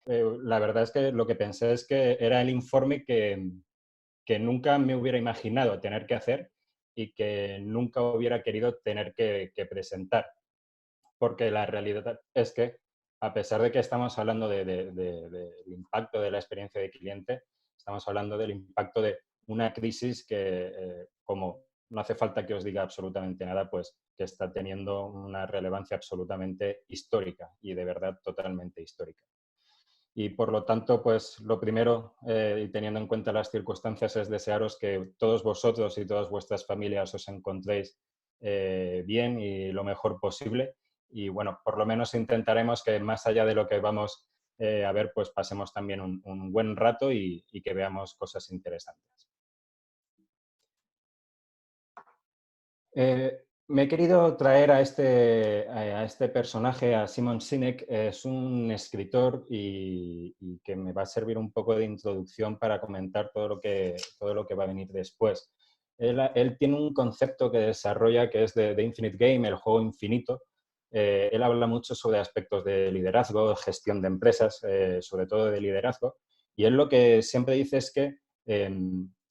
la verdad es que lo que pensé es que era el informe que nunca me hubiera imaginado tener que hacer y que nunca hubiera querido tener que presentar. Porque la realidad es que, a pesar de que estamos hablando del impacto de la experiencia de cliente, estamos hablando del impacto de una crisis que, como no hace falta que os diga absolutamente nada, pues que está teniendo una relevancia absolutamente histórica y de verdad totalmente histórica. Y por lo tanto, pues lo primero, y teniendo en cuenta las circunstancias, es desearos que todos vosotros y todas vuestras familias os encontréis bien y lo mejor posible. Y bueno, por lo menos intentaremos que más allá de lo que vamos a ver, pues pasemos también un buen rato y que veamos cosas interesantes. Me he querido traer a este personaje, a Simon Sinek. Es un escritor y que me va a servir un poco de introducción para comentar todo lo que va a venir después. Él tiene un concepto que desarrolla que es de Infinite Game, el juego infinito. Él habla mucho sobre aspectos de liderazgo, de gestión de empresas, sobre todo de liderazgo. Y él lo que siempre dice es que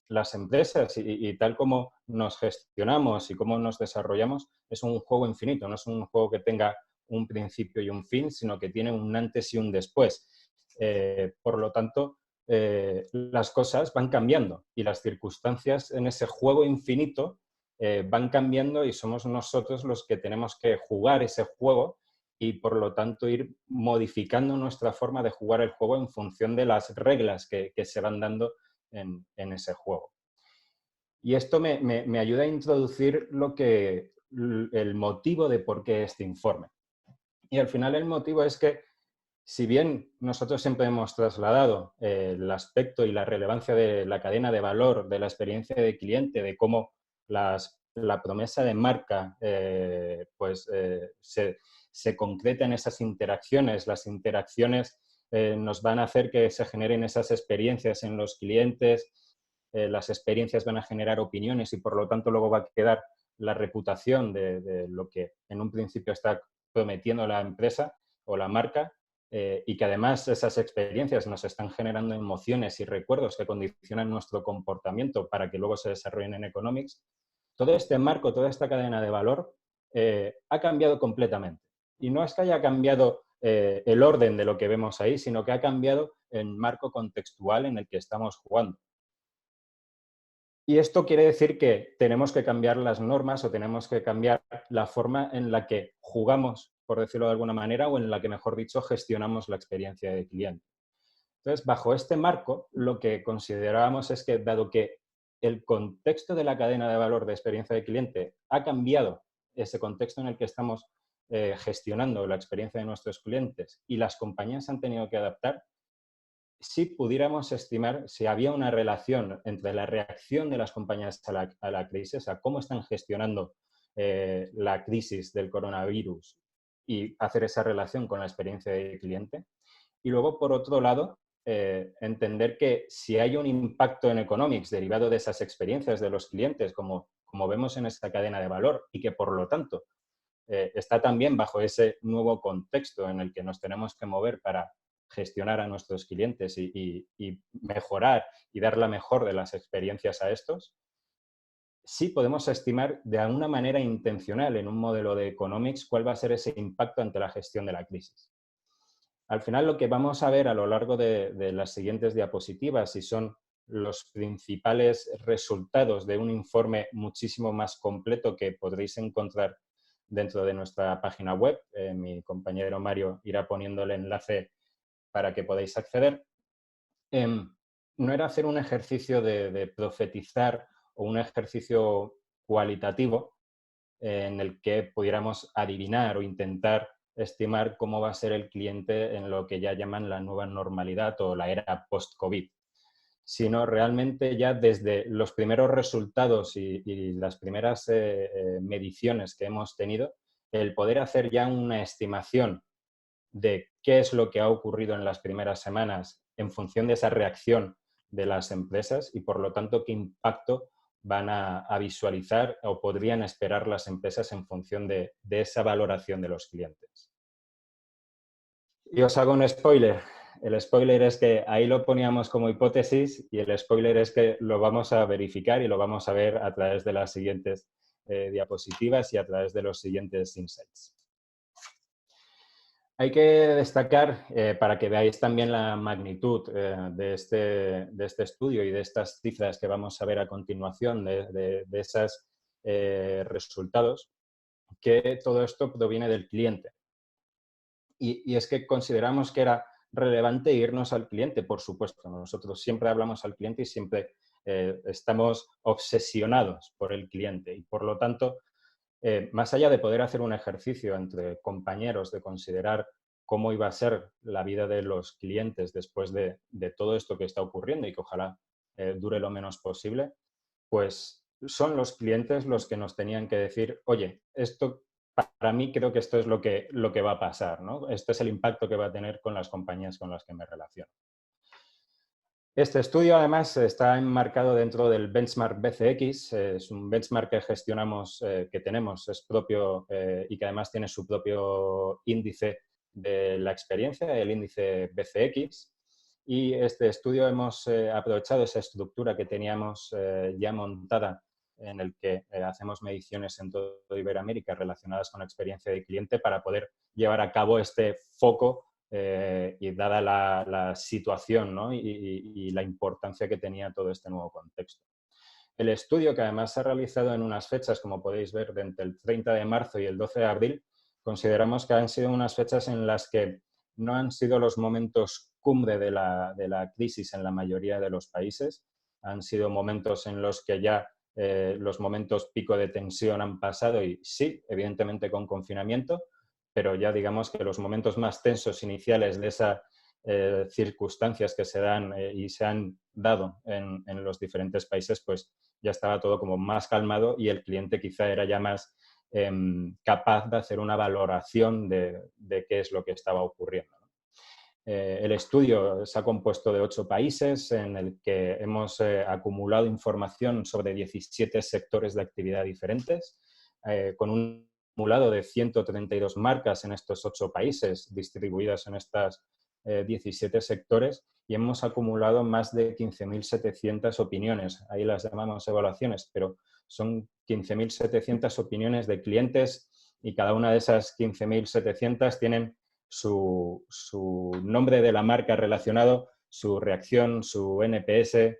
las empresas y tal como nos gestionamos y cómo nos desarrollamos es un juego infinito, no es un juego que tenga un principio y un fin, sino que tiene un antes y un después. Por lo tanto, las cosas van cambiando y las circunstancias en ese juego infinito van cambiando y somos nosotros los que tenemos que jugar ese juego y por lo tanto ir modificando nuestra forma de jugar el juego en función de las reglas que se van dando en ese juego. Y esto me ayuda a introducir el motivo de por qué este informe. Y al final el motivo es que, si bien nosotros siempre hemos trasladado el aspecto y la relevancia de la cadena de valor, de la experiencia de cliente, de cómo la promesa de marca se concreta en esas interacciones, las interacciones nos van a hacer que se generen esas experiencias en los clientes, las experiencias van a generar opiniones y por lo tanto luego va a quedar la reputación de lo que en un principio está prometiendo la empresa o la marca, y que además esas experiencias nos están generando emociones y recuerdos que condicionan nuestro comportamiento para que luego se desarrollen en economics. Todo este marco, toda esta cadena de valor ha cambiado completamente. Y no es que haya cambiado el orden de lo que vemos ahí, sino que ha cambiado el marco contextual en el que estamos jugando. Y esto quiere decir que tenemos que cambiar las normas o tenemos que cambiar la forma en la que jugamos, por decirlo de alguna manera, o en la que, mejor dicho, gestionamos la experiencia de cliente. Entonces, bajo este marco, lo que considerábamos es que, dado que el contexto de la cadena de valor de experiencia de cliente ha cambiado, ese contexto en el que estamos gestionando la experiencia de nuestros clientes y las compañías han tenido que adaptar, si pudiéramos estimar si había una relación entre la reacción de las compañías a la crisis, a cómo están gestionando la crisis del coronavirus y hacer esa relación con la experiencia del cliente. Y luego, por otro lado, entender que si hay un impacto en economics derivado de esas experiencias de los clientes, como vemos en esta cadena de valor, y que por lo tanto está también bajo ese nuevo contexto en el que nos tenemos que mover para gestionar a nuestros clientes y mejorar y dar la mejor de las experiencias a estos, sí podemos estimar de alguna manera intencional en un modelo de economics cuál va a ser ese impacto ante la gestión de la crisis. Al final, lo que vamos a ver a lo largo de las siguientes diapositivas y son los principales resultados de un informe muchísimo más completo que podréis encontrar dentro de nuestra página web. Mi compañero Mario irá poniendo el enlace para que podáis acceder. No era hacer un ejercicio de profetizar o un ejercicio cualitativo en el que pudiéramos adivinar o intentar estimar cómo va a ser el cliente en lo que ya llaman la nueva normalidad o la era post-COVID, sino realmente ya desde los primeros resultados y las primeras mediciones que hemos tenido, el poder hacer ya una estimación de qué es lo que ha ocurrido en las primeras semanas en función de esa reacción de las empresas y, por lo tanto, qué impacto van a visualizar o podrían esperar las empresas en función de esa valoración de los clientes. Y os hago un spoiler. el spoiler es que ahí lo poníamos como hipótesis y el spoiler es que lo vamos a verificar y lo vamos a ver a través de las siguientes diapositivas y a través de los siguientes insights. Hay que destacar, para que veáis también la magnitud de este estudio y de estas cifras que vamos a ver a continuación de esos resultados, que todo esto proviene del cliente. Y es que consideramos que era relevante irnos al cliente, por supuesto. Nosotros siempre hablamos al cliente y siempre estamos obsesionados por el cliente. Y por lo tanto, más allá de poder hacer un ejercicio entre compañeros de considerar cómo iba a ser la vida de los clientes después de todo esto que está ocurriendo y que ojalá dure lo menos posible, pues son los clientes los que nos tenían que decir, oye, esto para mí creo que esto es lo que va a pasar, ¿no? Este es el impacto que va a tener con las compañías con las que me relaciono. Este estudio, además, está enmarcado dentro del benchmark BCX. Es un benchmark que gestionamos, que tenemos, es propio y que además tiene su propio índice de la experiencia, el índice BCX. Y este estudio hemos aprovechado esa estructura que teníamos ya montada en el que hacemos mediciones en todo Iberoamérica relacionadas con la experiencia de cliente para poder llevar a cabo este foco y dada la situación, ¿no? y la importancia que tenía todo este nuevo contexto. El estudio, que además se ha realizado en unas fechas, como podéis ver, entre el 30 de marzo y el 12 de abril, consideramos que han sido unas fechas en las que no han sido los momentos cumbre de la crisis en la mayoría de los países, han sido momentos en los que ya los momentos pico de tensión han pasado y sí, evidentemente con confinamiento, pero ya digamos que los momentos más tensos iniciales de esas circunstancias que se dan y se han dado en los diferentes países, pues ya estaba todo como más calmado y el cliente quizá era ya más capaz de hacer una valoración de qué es lo que estaba ocurriendo. El estudio se ha compuesto de 8 países en el que hemos acumulado información sobre 17 sectores de actividad diferentes, con un acumulado de 132 marcas en estos 8 países distribuidas en estas 17 sectores y hemos acumulado más de 15.700 opiniones. Ahí las llamamos evaluaciones, pero son 15.700 opiniones de clientes y cada una de esas 15.700 tienen su nombre de la marca relacionado, su reacción, su NPS.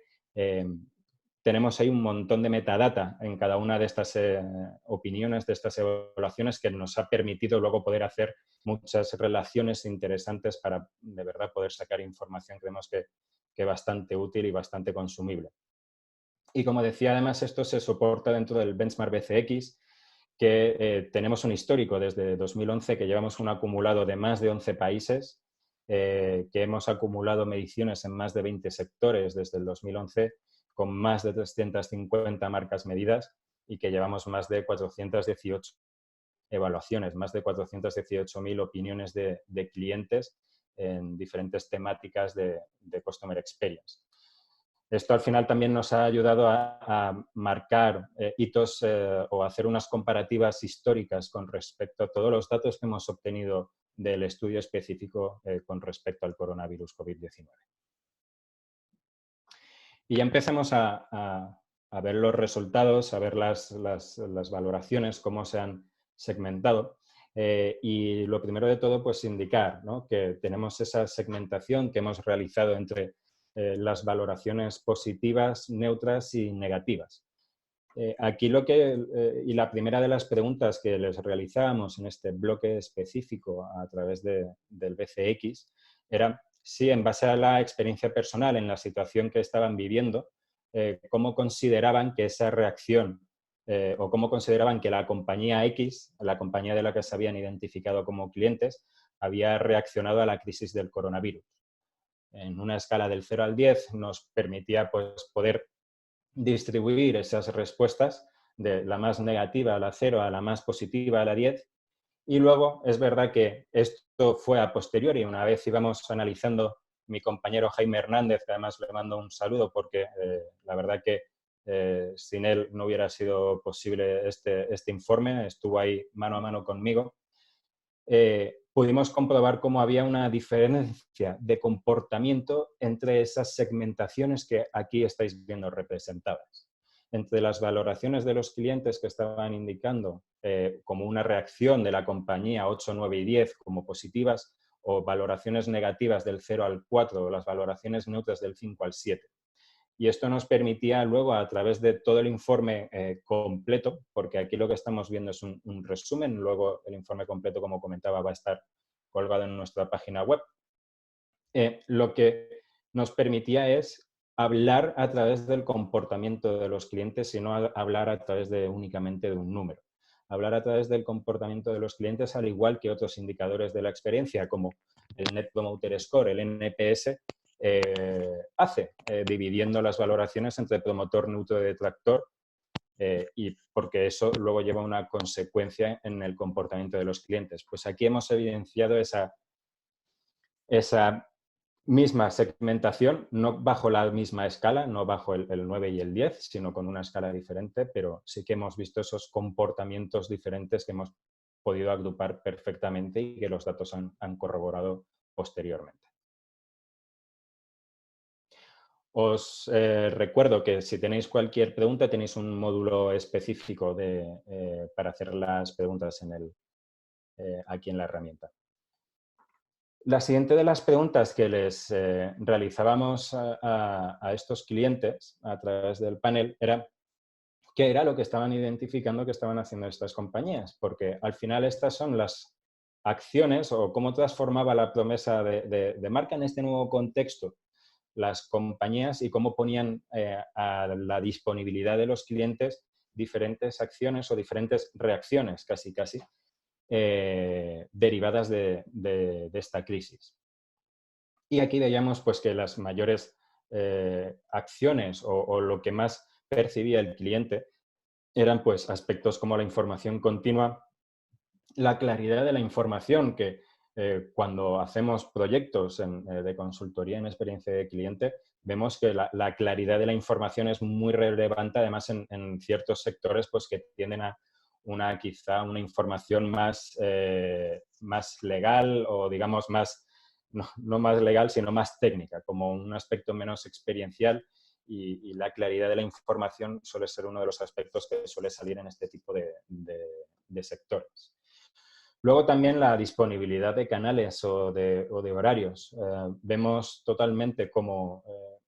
Tenemos ahí un montón de metadata en cada una de estas opiniones, de estas evaluaciones, que nos ha permitido luego poder hacer muchas relaciones interesantes para de verdad poder sacar información, creemos que bastante útil y bastante consumible. Y como decía, además, esto se soporta dentro del benchmark BCX, que tenemos un histórico desde 2011, que llevamos un acumulado de más de 11 países, que hemos acumulado mediciones en más de 20 sectores desde el 2011, con más de 350 marcas medidas y que llevamos más de 418 evaluaciones, más de 418.000 opiniones de clientes en diferentes temáticas de Customer Experience. Esto al final también nos ha ayudado a marcar hitos o hacer unas comparativas históricas con respecto a todos los datos que hemos obtenido del estudio específico con respecto al coronavirus COVID-19. Y ya empezamos a ver los resultados, a ver las valoraciones, cómo se han segmentado. Y lo primero de todo, pues indicar, ¿no?, que tenemos esa segmentación que hemos realizado entre las valoraciones positivas, neutras y negativas. Aquí y la primera de las preguntas que les realizábamos en este bloque específico a través del BCX era si, en base a la experiencia personal en la situación que estaban viviendo, cómo consideraban que esa reacción o cómo consideraban que la compañía X, la compañía de la que se habían identificado como clientes, había reaccionado a la crisis del coronavirus. En una escala del 0 al 10 nos permitía, pues, poder distribuir esas respuestas de la más negativa a la 0 a la más positiva a la 10. Y luego es verdad que esto fue a posteriori, una vez íbamos analizando mi compañero Jaime Hernández, que además le mando un saludo porque la verdad que sin él no hubiera sido posible este informe, estuvo ahí mano a mano conmigo. pudimos comprobar cómo había una diferencia de comportamiento entre esas segmentaciones que aquí estáis viendo representadas. Entre las valoraciones de los clientes que estaban indicando como una reacción de la compañía 8, 9 y 10 como positivas, o valoraciones negativas del 0 al 4, o las valoraciones neutras del 5 al 7. Y esto nos permitía luego, a través de todo el informe completo, porque aquí lo que estamos viendo es un resumen, luego el informe completo, como comentaba, va a estar colgado en nuestra página web. Lo que nos permitía es hablar a través del comportamiento de los clientes y no hablar a través únicamente de un número. Hablar a través del comportamiento de los clientes, al igual que otros indicadores de la experiencia, como el Net Promoter Score, el NPS, dividiendo las valoraciones entre promotor, neutro y detractor, y porque eso luego lleva una consecuencia en el comportamiento de los clientes. Pues aquí hemos evidenciado esa misma segmentación, no bajo la misma escala, no bajo el 9 y el 10, sino con una escala diferente, pero sí que hemos visto esos comportamientos diferentes que hemos podido agrupar perfectamente y que los datos han corroborado posteriormente. Os recuerdo que si tenéis cualquier pregunta, tenéis un módulo específico para hacer las preguntas aquí en la herramienta. La siguiente de las preguntas que les realizábamos a estos clientes a través del panel era qué era lo que estaban identificando que estaban haciendo estas compañías, porque al final estas son las acciones o cómo transformaba la promesa de marca en este nuevo contexto las compañías y cómo ponían a la disponibilidad de los clientes diferentes acciones o diferentes reacciones, casi, derivadas de esta crisis. Y aquí veíamos pues, que las mayores acciones o lo que más percibía el cliente eran pues, aspectos como la información continua, la claridad de la información, que cuando hacemos proyectos de consultoría en experiencia de cliente, vemos que la claridad de la información es muy relevante, además en ciertos sectores pues, que tienden a quizá una información más legal o digamos no más legal, sino más técnica, como un aspecto menos experiencial, y la claridad de la información suele ser uno de los aspectos que suele salir en este tipo de sectores. Luego también la disponibilidad de canales o de horarios. Vemos totalmente como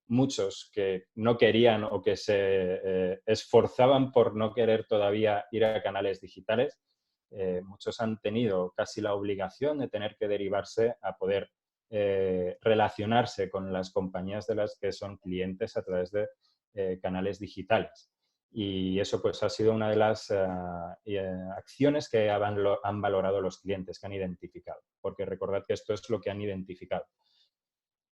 muchos que no querían o que se esforzaban por no querer todavía ir a canales digitales. Muchos han tenido casi la obligación de tener que derivarse a poder relacionarse con las compañías de las que son clientes a través de canales digitales. Y eso pues ha sido una de las acciones que han valorado los clientes, que han identificado, porque recordad que esto es lo que han identificado.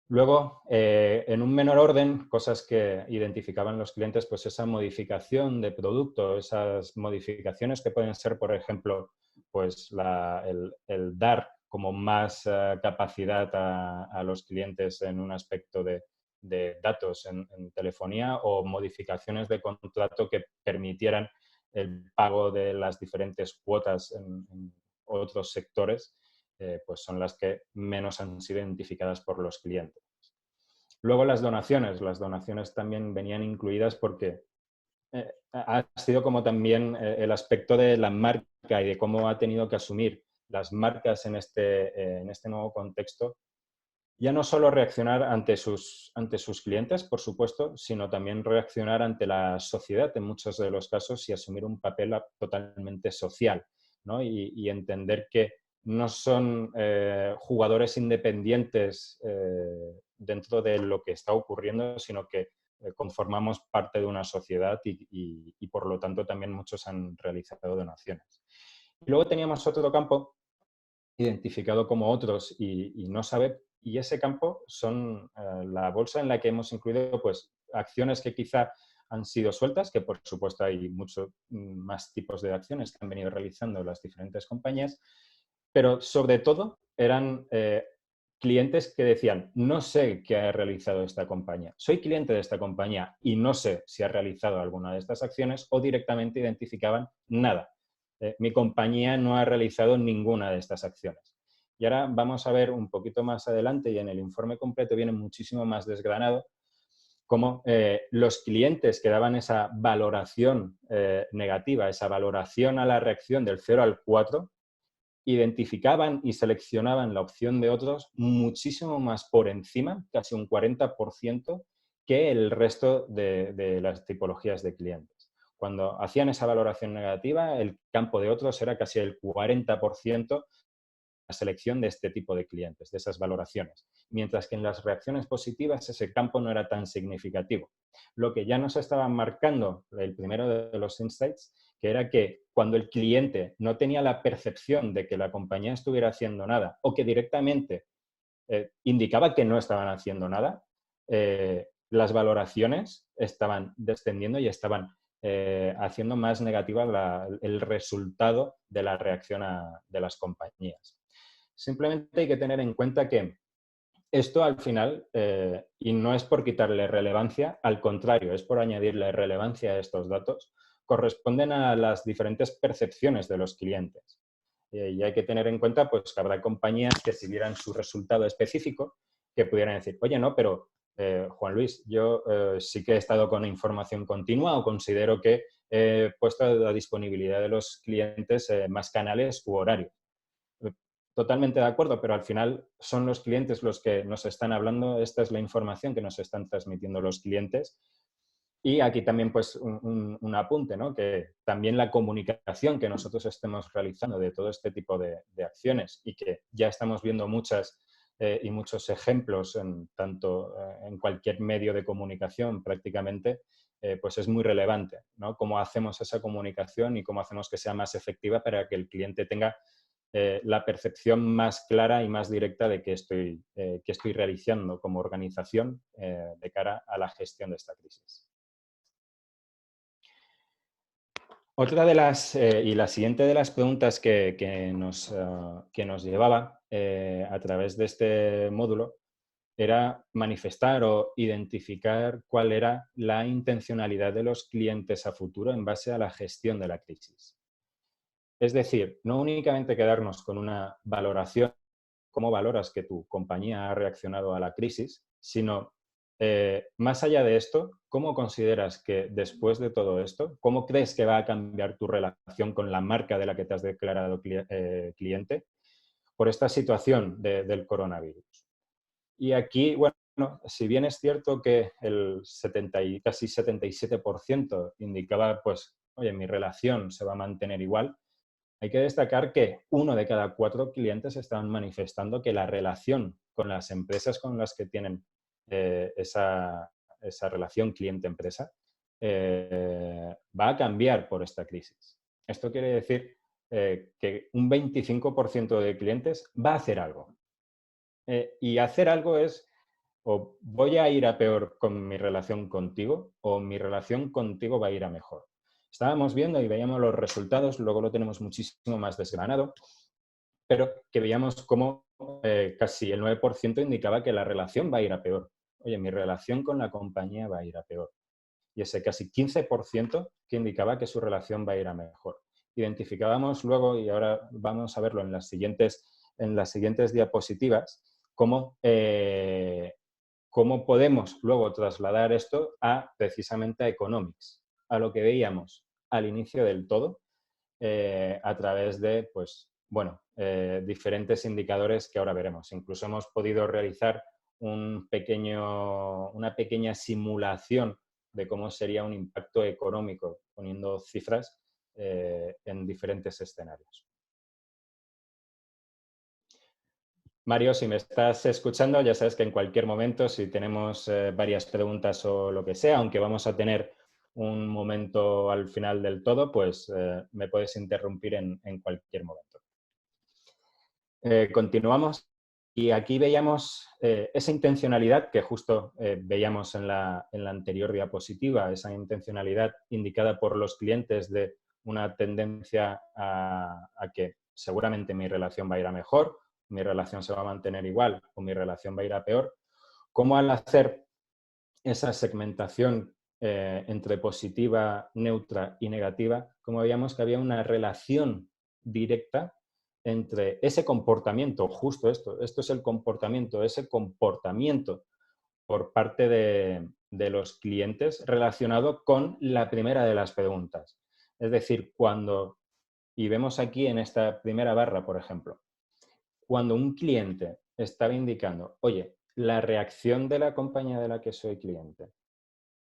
Luego, en un menor orden, cosas que identificaban los clientes, pues esa modificación de producto, esas modificaciones que pueden ser, por ejemplo, pues el dar como más capacidad a los clientes en un aspecto de datos en telefonía, o modificaciones de contrato que permitieran el pago de las diferentes cuotas en otros sectores, pues son las que menos han sido identificadas por los clientes. Luego las donaciones también venían incluidas porque ha sido como también el aspecto de la marca y de cómo ha tenido que asumir las marcas en este nuevo contexto. Ya no solo reaccionar ante sus clientes, por supuesto, sino también reaccionar ante la sociedad en muchos de los casos y asumir un papel totalmente social, ¿no? Y entender que no son jugadores independientes dentro de lo que está ocurriendo, sino que conformamos parte de una sociedad y por lo tanto también muchos han realizado donaciones. Y luego teníamos otro campo identificado como otros y no sabe, y ese campo son la bolsa en la que hemos incluido pues acciones que quizá han sido sueltas, que por supuesto hay muchos más tipos de acciones que han venido realizando las diferentes compañías, pero sobre todo eran clientes que decían, no sé qué ha realizado esta compañía, soy cliente de esta compañía y no sé si ha realizado alguna de estas acciones, o directamente identificaban nada. Mi compañía no ha realizado ninguna de estas acciones. Y ahora vamos a ver un poquito más adelante, y en el informe completo viene muchísimo más desgranado, cómo los clientes que daban esa valoración negativa, esa valoración a la reacción del 0 al 4, identificaban y seleccionaban la opción de otros muchísimo más por encima, casi un 40%, que el resto de las tipologías de clientes. Cuando hacían esa valoración negativa, el campo de otros era casi el 40% la selección de este tipo de clientes, de esas valoraciones. Mientras que en las reacciones positivas ese campo no era tan significativo. Lo que ya nos estaba marcando el primero de los insights, que era que cuando el cliente no tenía la percepción de que la compañía estuviera haciendo nada o que directamente indicaba que no estaban haciendo nada, las valoraciones estaban descendiendo y estaban haciendo más negativa el resultado de la reacción de las compañías. Simplemente hay que tener en cuenta que esto al final, y no es por quitarle relevancia, al contrario, es por añadirle relevancia a estos datos, corresponden a las diferentes percepciones de los clientes. Y hay que tener en cuenta pues, que habrá compañías que si vieran su resultado específico, que pudieran decir, oye, no, pero Juan Luis, yo sí que he estado con información continua o considero que he puesto a la disponibilidad de los clientes más canales u horarios. Totalmente de acuerdo, pero al final son los clientes los que nos están hablando, esta es la información que nos están transmitiendo los clientes. Y aquí también pues un apunte, ¿no? Que también la comunicación que nosotros estemos realizando de todo este tipo de acciones y que ya estamos viendo muchas y muchos ejemplos tanto en cualquier medio de comunicación prácticamente, pues es muy relevante, ¿no? Cómo hacemos esa comunicación y cómo hacemos que sea más efectiva para que el cliente tenga la percepción más clara y más directa de qué estoy realizando como organización de cara a la gestión de esta crisis. Otra de las, y la siguiente de las preguntas que nos llevaba a través de este módulo era manifestar o identificar cuál era la intencionalidad de los clientes a futuro en base a la gestión de la crisis. Es decir, no únicamente quedarnos con una valoración, cómo valoras que tu compañía ha reaccionado a la crisis, sino más allá de esto, ¿cómo consideras que después de todo esto, cómo crees que va a cambiar tu relación con la marca de la que te has declarado cliente por esta situación del coronavirus? Y aquí, bueno, si bien es cierto que el casi 77% indicaba, pues, oye, mi relación se va a mantener igual, hay que destacar que 1 de cada 4 clientes están manifestando que la relación con las empresas con las que tienen esa relación cliente-empresa va a cambiar por esta crisis. Esto quiere decir que un 25% de clientes va a hacer algo. Y hacer algo es, o voy a ir a peor con mi relación contigo, o mi relación contigo va a ir a mejor. Estábamos viendo y veíamos los resultados, luego lo tenemos muchísimo más desgranado, pero que veíamos cómo casi el 9% indicaba que la relación va a ir a peor. Oye, mi relación con la compañía va a ir a peor. Y ese casi 15% que indicaba que su relación va a ir a mejor. Identificábamos luego, y ahora vamos a verlo en las siguientes diapositivas, cómo podemos luego trasladar esto precisamente a economics, a lo que veíamos al inicio del todo, a través de, pues, bueno, diferentes indicadores que ahora veremos. Incluso hemos podido realizar una pequeña simulación de cómo sería un impacto económico, poniendo cifras en diferentes escenarios. Mario, si me estás escuchando, ya sabes que en cualquier momento, si tenemos varias preguntas o lo que sea, aunque vamos a tener un momento al final del todo, pues me puedes interrumpir en cualquier momento. Continuamos. Y aquí veíamos esa intencionalidad que justo veíamos en la anterior diapositiva, esa intencionalidad indicada por los clientes de una tendencia a que seguramente mi relación va a ir a mejor, mi relación se va a mantener igual o mi relación va a ir a peor. Cómo al hacer esa segmentación entre positiva, neutra y negativa, como veíamos que había una relación directa entre ese comportamiento, justo esto es el comportamiento, ese comportamiento por parte de los clientes relacionado con la primera de las preguntas. Es decir, y vemos aquí en esta primera barra, por ejemplo, cuando un cliente estaba indicando, oye, la reacción de la compañía de la que soy cliente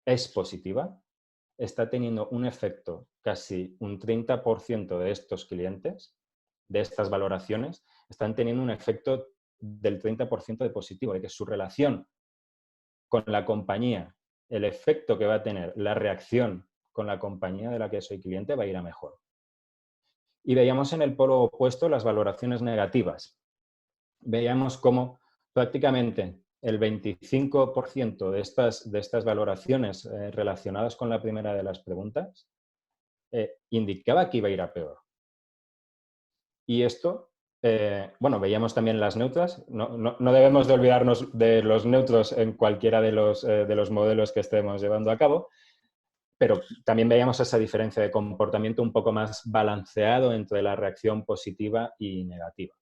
es positiva, está teniendo un efecto casi un 30% de estos clientes, de estas valoraciones, están teniendo un efecto del 30% de positivo, de que su relación con la compañía, el efecto que va a tener la reacción con la compañía de la que soy cliente va a ir a mejor. Y veíamos en el polo opuesto las valoraciones negativas. Veíamos cómo prácticamente el 25% de estas valoraciones relacionadas con la primera de las preguntas indicaba que iba a ir a peor. Y esto, bueno, veíamos también las neutras. No debemos de olvidarnos de los neutros en cualquiera de los modelos que estemos llevando a cabo, pero también veíamos esa diferencia de comportamiento un poco más balanceado entre la reacción positiva y negativa.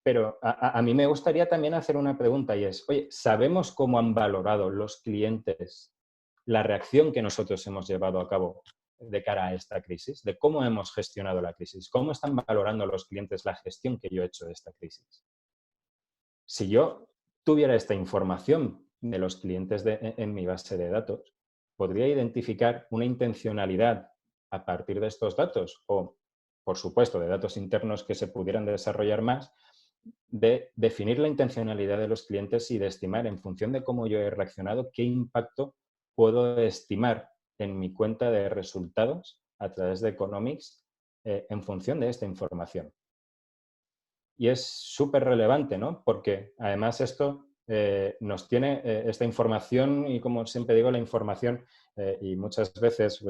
Pero a mí me gustaría también hacer una pregunta y es, oye, ¿sabemos cómo han valorado los clientes la reacción que nosotros hemos llevado a cabo de cara a esta crisis? ¿De cómo hemos gestionado la crisis? ¿Cómo están valorando los clientes la gestión que yo he hecho de esta crisis? Si yo tuviera esta información de los clientes en mi base de datos, podría identificar una intencionalidad a partir de estos datos o, por supuesto, de datos internos que se pudieran desarrollar más, de definir la intencionalidad de los clientes y de estimar, en función de cómo yo he reaccionado, qué impacto puedo estimar en mi cuenta de resultados a través de Economics en función de esta información. Y es súper relevante, ¿no? Porque además esto nos tiene esta información y, como siempre digo, la información y muchas veces,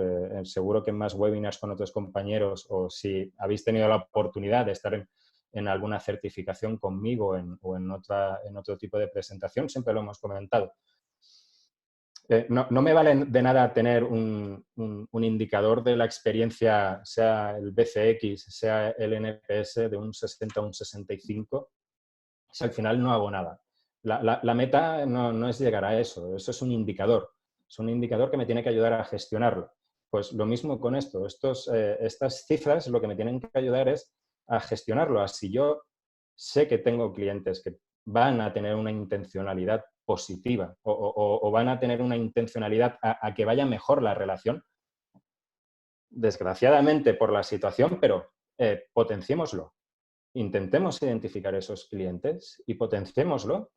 seguro que en más webinars con otros compañeros o si habéis tenido la oportunidad de estar en alguna certificación conmigo o en otro tipo de presentación, siempre lo hemos comentado. No me vale de nada tener un indicador de la experiencia, sea el BCX, sea el NPS, de un 60 o un 65, si al final no hago nada. La meta no es llegar a eso es un indicador. Es un indicador que me tiene que ayudar a gestionarlo. Pues lo mismo con esto. Estas cifras lo que me tienen que ayudar es a gestionarlo. Así yo sé que tengo clientes que van a tener una intencionalidad positiva o van a tener una intencionalidad a que vaya mejor la relación, desgraciadamente por la situación, pero potenciémoslo. Intentemos identificar esos clientes y potenciémoslo.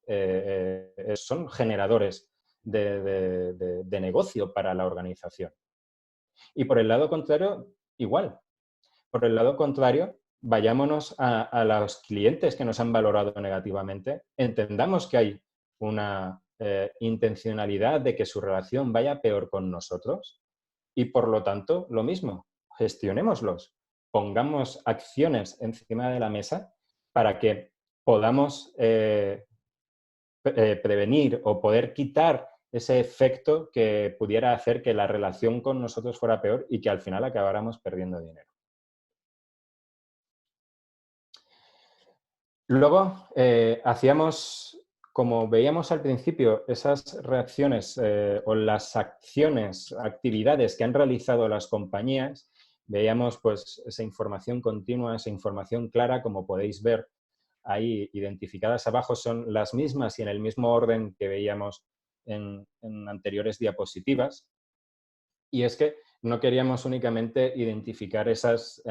Son generadores de negocio para la organización. Y por el lado contrario, igual. Por el lado contrario, vayámonos a los clientes que nos han valorado negativamente, entendamos que hay una intencionalidad de que su relación vaya peor con nosotros y, por lo tanto, lo mismo, gestionémoslos, pongamos acciones encima de la mesa para que podamos prevenir o poder quitar ese efecto que pudiera hacer que la relación con nosotros fuera peor y que al final acabáramos perdiendo dinero. Luego, hacíamos, como veíamos al principio, esas reacciones o las acciones, actividades que han realizado las compañías, veíamos pues esa información continua, esa información clara, como podéis ver ahí identificadas abajo, son las mismas y en el mismo orden que veíamos en anteriores diapositivas. Y es que no queríamos únicamente identificar esas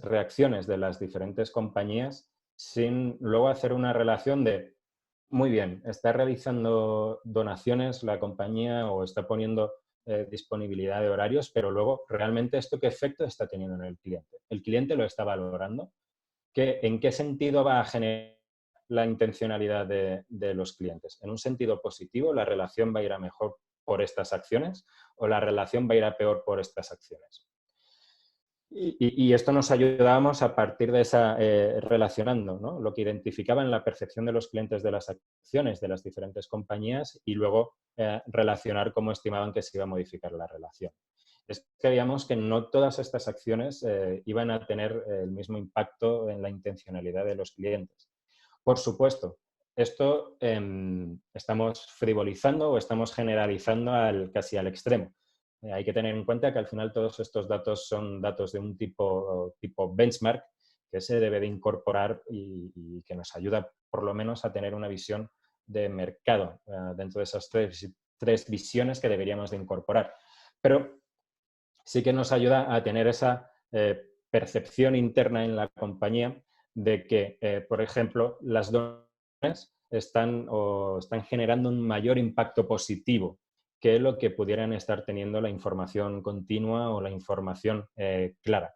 reacciones de las diferentes compañías sin luego hacer una relación de, muy bien, está realizando donaciones la compañía o está poniendo disponibilidad de horarios, pero luego realmente esto qué efecto está teniendo en el cliente. ¿El cliente lo está valorando? ¿En qué sentido va a generar la intencionalidad de los clientes? ¿En un sentido positivo, la relación va a ir a mejor por estas acciones o la relación va a ir a peor por estas acciones? Y esto nos ayudábamos a partir de esa, relacionando, ¿no?, lo que identificaba en la percepción de los clientes de las acciones de las diferentes compañías y luego relacionar cómo estimaban que se iba a modificar la relación. es que veíamos que no todas estas acciones iban a tener el mismo impacto en la intencionalidad de los clientes. Por supuesto, esto estamos frivolizando o estamos generalizando casi al extremo. Hay que tener en cuenta que al final todos estos datos son datos de un tipo benchmark que se debe de incorporar y que nos ayuda por lo menos a tener una visión de mercado dentro de esas tres visiones que deberíamos de incorporar. Pero sí que nos ayuda a tener esa percepción interna en la compañía de que, por ejemplo, las donaciones están generando un mayor impacto positivo que lo que pudieran estar teniendo la información continua o la información clara.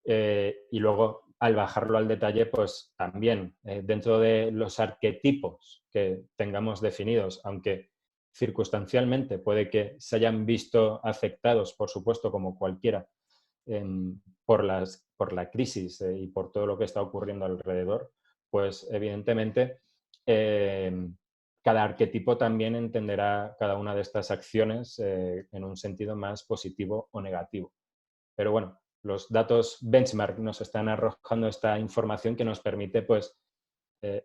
Y luego, al bajarlo al detalle, pues también dentro de los arquetipos que tengamos definidos, aunque circunstancialmente puede que se hayan visto afectados, por supuesto, como cualquiera, por la crisis y por todo lo que está ocurriendo alrededor, pues evidentemente cada arquetipo también entenderá cada una de estas acciones en un sentido más positivo o negativo. Pero bueno, los datos benchmark nos están arrojando esta información que nos permite, pues,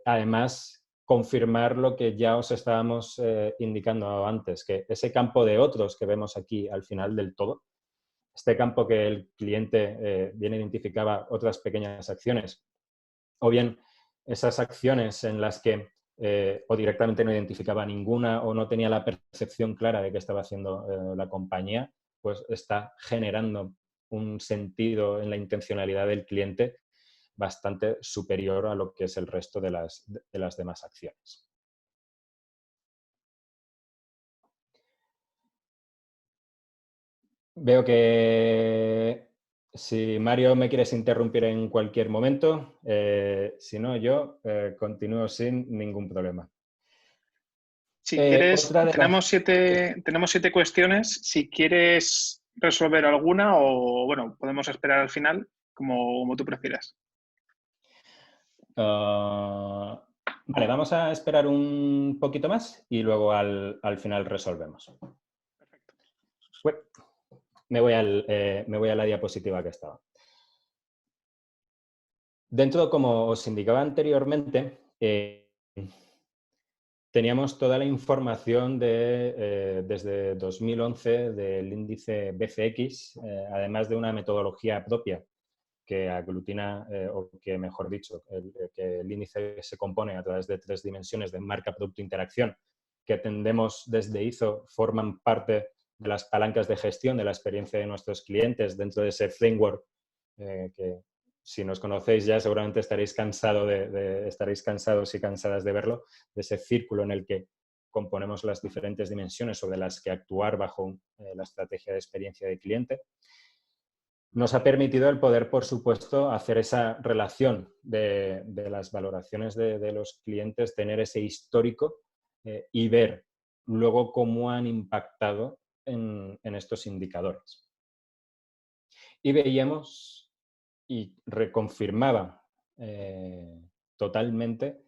además, confirmar lo que ya os estábamos indicando antes, que ese campo de otros que vemos aquí al final del todo, este campo que el cliente bien identificaba otras pequeñas acciones, o bien esas acciones en las que o directamente no identificaba ninguna o no tenía la percepción clara de qué estaba haciendo la compañía, pues está generando un sentido en la intencionalidad del cliente bastante superior a lo que es el resto de las demás acciones. Veo que si Mario me quieres interrumpir en cualquier momento, si no, yo continúo sin ningún problema. Si quieres, Otra de las... tenemos 7 cuestiones. Si quieres resolver alguna o, bueno, podemos esperar al final, como tú prefieras. Vale, vamos a esperar un poquito más y luego al final resolvemos. Perfecto. Bueno, me voy a la diapositiva que estaba. Dentro, como os indicaba anteriormente, teníamos toda la información desde 2011 del índice BCX, además de una metodología propia que aglutina, o que mejor dicho, que el índice se compone a través de 3 dimensiones de marca, producto, interacción, que atendemos desde ISO, forman parte de las palancas de gestión de la experiencia de nuestros clientes dentro de ese framework que, si nos conocéis ya, seguramente estaréis cansados y cansadas de verlo, de ese círculo en el que componemos las diferentes dimensiones sobre las que actuar bajo la estrategia de experiencia de cliente. Nos ha permitido el poder, por supuesto, hacer esa relación de las valoraciones de los clientes, tener ese histórico y ver luego cómo han impactado en estos indicadores. Y veíamos y reconfirmaba totalmente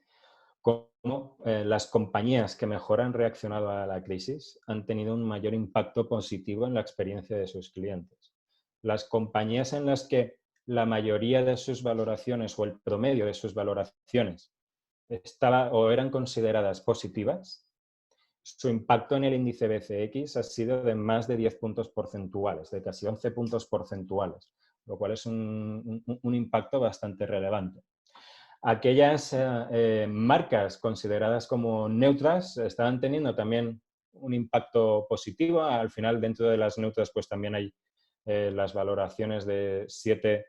cómo las compañías que mejor han reaccionado a la crisis han tenido un mayor impacto positivo en la experiencia de sus clientes. Las compañías en las que la mayoría de sus valoraciones o el promedio de sus valoraciones estaba o eran consideradas positivas, su impacto en el índice BCX ha sido de más de 10 puntos porcentuales, de casi 11 puntos porcentuales, lo cual es un impacto bastante relevante. Aquellas marcas consideradas como neutras estaban teniendo también un impacto positivo. Al final, dentro de las neutras, pues también hay las valoraciones de 7,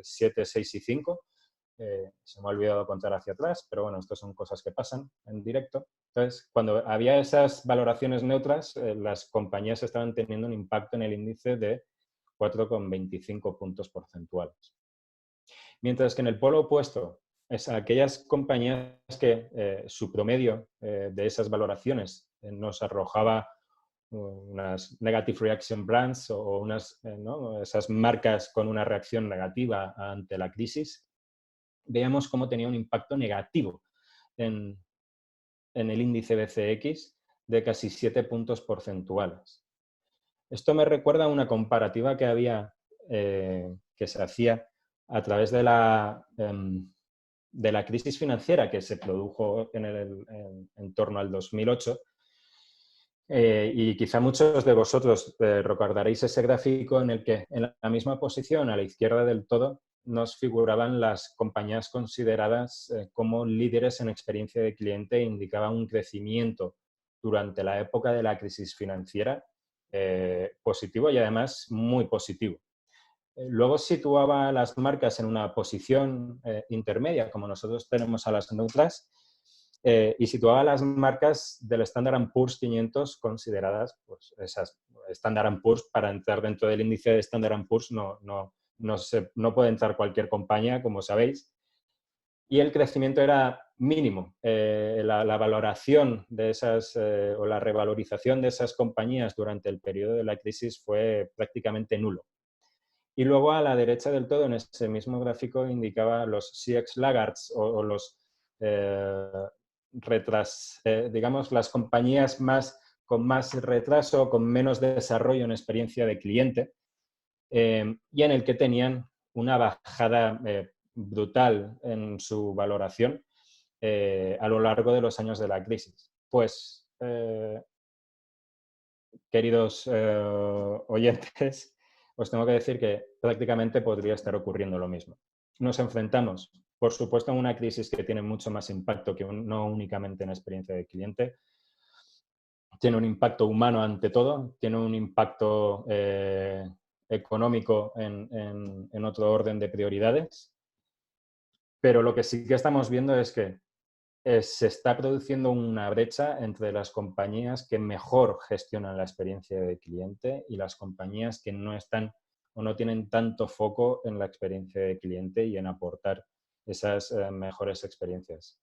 6 y 5. Se me ha olvidado contar hacia atrás, pero bueno, estas son cosas que pasan en directo. Entonces, cuando había esas valoraciones neutras, las compañías estaban teniendo un impacto en el índice de 4,25 puntos porcentuales. Mientras que en el polo opuesto, es aquellas compañías que su promedio de esas valoraciones nos arrojaba unas negative reaction brands o ¿no? Esas marcas con una reacción negativa ante la crisis, veíamos cómo tenía un impacto negativo en el índice BCX de casi 7 puntos porcentuales. Esto me recuerda a una comparativa que había, que se hacía a través de la crisis financiera que se produjo en torno al 2008. Y quizá muchos de vosotros recordaréis ese gráfico en el que en la misma posición, a la izquierda del todo, nos figuraban las compañías consideradas como líderes en experiencia de cliente e indicaba un crecimiento durante la época de la crisis financiera positivo y además muy positivo. Luego situaba a las marcas en una posición intermedia, como nosotros tenemos a las neutras, y situaba a las marcas del Standard & Poor's 500 consideradas, pues esas Standard & Poor's, para entrar dentro del índice de Standard & Poor's no puede entrar cualquier compañía, como sabéis, y el crecimiento era mínimo. La valoración de esas, o la revalorización de esas compañías durante el periodo de la crisis fue prácticamente nulo. Y luego a la derecha del todo, en ese mismo gráfico, indicaba los CX laggards o los digamos, las compañías con más retraso, con menos desarrollo en experiencia de cliente, y en el que tenían una bajada brutal en su valoración a lo largo de los años de la crisis. Pues, queridos oyentes, os tengo que decir que prácticamente podría estar ocurriendo lo mismo. Nos enfrentamos, por supuesto, a una crisis que tiene mucho más impacto que no únicamente en la experiencia de cliente. Tiene un impacto humano ante todo, tiene un impacto económico en otro orden de prioridades, pero lo que sí que estamos viendo es que se está produciendo una brecha entre las compañías que mejor gestionan la experiencia de cliente y las compañías que no están o no tienen tanto foco en la experiencia de cliente y en aportar esas mejores experiencias.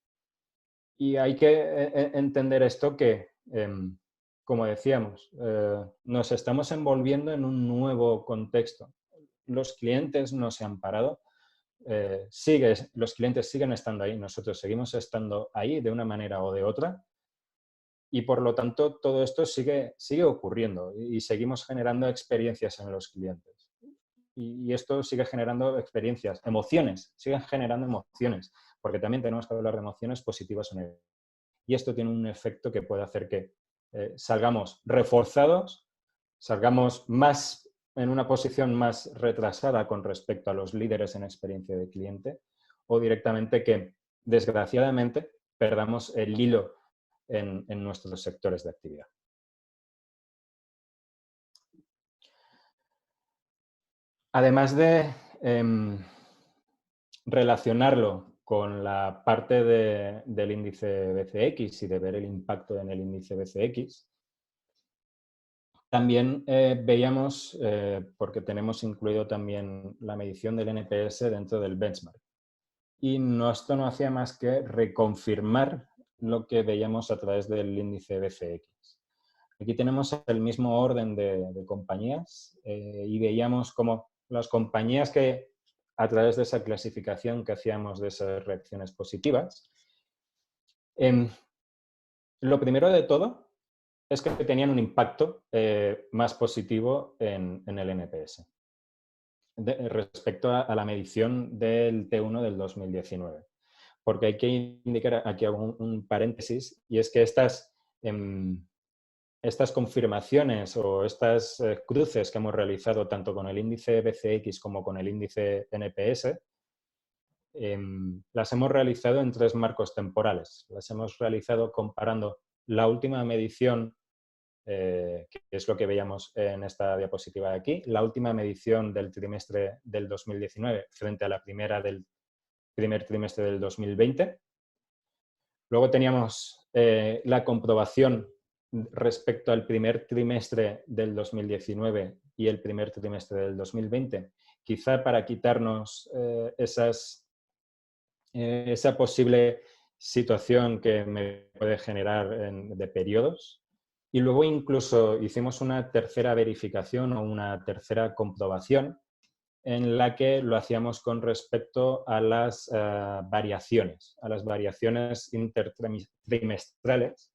Y hay que entender esto que, como decíamos, nos estamos envolviendo en un nuevo contexto. Los clientes no se han parado, los clientes siguen estando ahí, nosotros seguimos estando ahí de una manera o de otra y por lo tanto todo esto sigue ocurriendo y seguimos generando experiencias en los clientes. Y esto sigue generando experiencias, siguen generando emociones, porque también tenemos que hablar de emociones positivas o negativas. Y esto tiene un efecto que puede hacer que salgamos reforzados, salgamos en una posición más retrasada con respecto a los líderes en experiencia de cliente o directamente que, desgraciadamente, perdamos el hilo en nuestros sectores de actividad. Además de relacionarlo con la parte del índice BCX y de ver el impacto en el índice BCX, también veíamos, porque tenemos incluido también la medición del NPS dentro del benchmark. Y esto no hacía más que reconfirmar lo que veíamos a través del índice BCX. Aquí tenemos el mismo orden de compañías y veíamos cómo las compañías que, a través de esa clasificación que hacíamos de esas reacciones positivas, lo primero de todo es que tenían un impacto más positivo en el NPS respecto a la medición del T1 del 2019. Porque hay que indicar aquí un paréntesis, y es que estas confirmaciones o estas cruces que hemos realizado tanto con el índice BCX como con el índice NPS, las hemos realizado en 3 marcos temporales. Las hemos realizado comparando la última medición, que es lo que veíamos en esta diapositiva de aquí, la última medición del trimestre del 2019 frente a la primera del primer trimestre del 2020. Luego teníamos la comprobación respecto al primer trimestre del 2019 y el primer trimestre del 2020, quizá para quitarnos esa posible situación que me puede generar de periodos. Y luego incluso hicimos una tercera verificación o una tercera comprobación en la que lo hacíamos con respecto a las variaciones intertrimestrales,